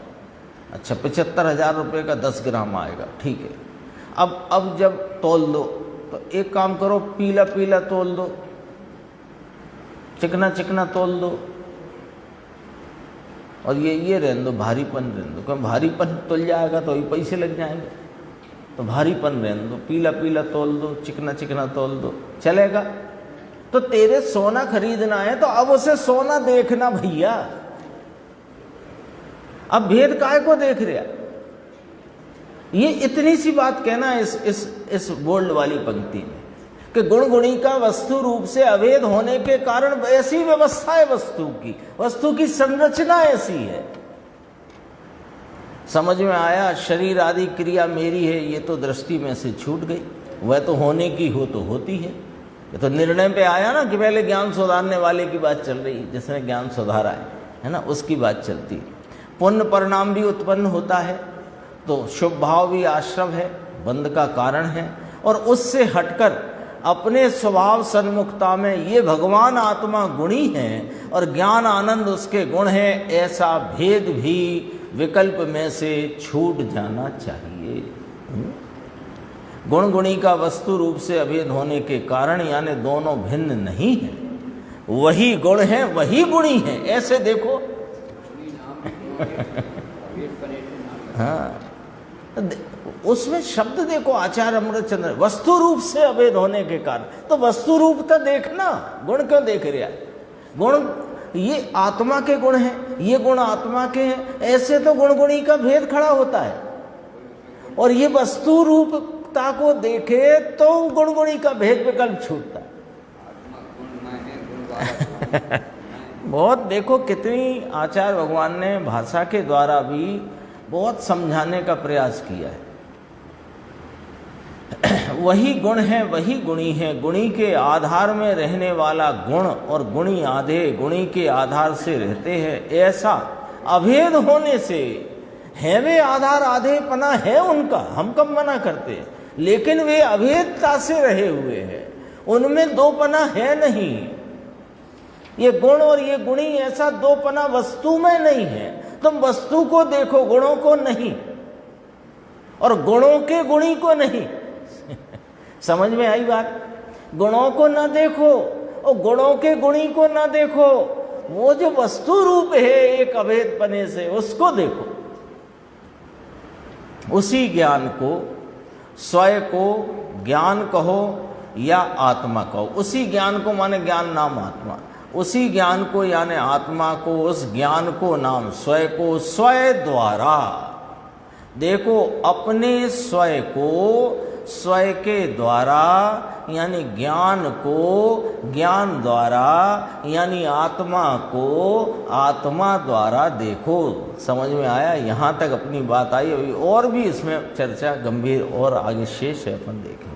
अच्छा, 75,000 रुपये का 10 ग्राम आएगा, ठीक है। अब जब तोल दो तो एक काम करो, पीला पीला तोल दो, चिकना चिकना तोल दो, और ये रहने दो, भारीपन रहने दो। क्यों? भारीपन तोल जाएगा तो ही पैसे लग जाएंगे, तो भारीपन रहने दो, पीला पीला तोल दो, चिकना चिकना तोल दो, चलेगा? तो तेरे सोना खरीदना है तो अब उसे सोना देखना भैया। अब भेद काय को देख रहा? ये इतनी सी बात कहना इस बोल्ड वाली पंक्ति में कि गुण गुणी का वस्तु रूप से अभेद होने के कारण ऐसी व्यवस्था है वस्तु की संरचना ऐसी है। समझ में आया? शरीर आदि क्रिया मेरी है, ये तो दृष्टि में से छूट गई। वह तो होने की हो तो होती है। ये तो निर्णय पे आया ना कि पहले ज्ञान सुधारने वाले की बात चल रही है, जिसने ज्ञान सुधारा है ना, उसकी बात चलती है। पुण्य परिणाम भी उत्पन्न होता है, तो शुभ भाव भी आश्रव है, बंध का कारण है, और उससे हटकर अपने स्वभाव सन्मुखता में ये भगवान आत्मा गुणी है और ज्ञान आनंद उसके गुण है, ऐसा भेद भी विकल्प में से छूट जाना चाहिए। गुण गुणी का वस्तु रूप से अभेद होने के कारण, यानी दोनों भिन्न नहीं है, वही गुण है वही गुणी है, ऐसे देखो। हाँ, उसमें शब्द देखो आचार्य अमृतचंद्र, वस्तु रूप से अभेद होने के कारण। तो वस्तु रूपता देखना, गुण क्यों देख रहा है? गुण ये आत्मा के गुण हैं, ये गुण आत्मा के हैं, ऐसे तो गुण गुणी का भेद खड़ा होता है। और ये वस्तु रूपता को देखे तो गुण गुणी का भेद विकल्प छूटता है। बहुत देखो कितनी आचार्य भगवान ने भाषा के द्वारा भी बहुत समझाने का प्रयास किया है। वही गुण है, वही गुणी है, गुणी के आधार में रहने वाला गुण और गुणी आधे गुणी के आधार से रहते हैं। ऐसा अभेद होने से है, वे आधार आधेपना है उनका, हम कब मना करते हैं, लेकिन वे अभेदता से रहे हुए हैं, उनमें दोपना है नहीं। ये गुण और ये गुणी ऐसा दोपना वस्तु में नहीं है। तुम वस्तु को देखो, गुणों को नहीं, और गुणों के गुणी को नहीं। समझ में आई बात? गुणों को ना देखो और गुणों के गुणी को ना देखो, वो जो वस्तु रूप है एक अभेद पने से, उसको देखो। उसी ज्ञान को, स्वयं को ज्ञान कहो या आत्मा कहो। उसी ज्ञान को माने ज्ञान नाम आत्मा, उसी ज्ञान को यानी आत्मा को, उस ज्ञान को नाम स्वयं को, स्वयं द्वारा देखो, अपने स्वयं को स्वयं के द्वारा यानी ज्ञान को ज्ञान द्वारा यानी आत्मा को आत्मा द्वारा देखो। समझ में आया? यहाँ तक अपनी बात आई। अभी और भी इसमें चर्चा गंभीर और आगे शेष है, अपन देखें।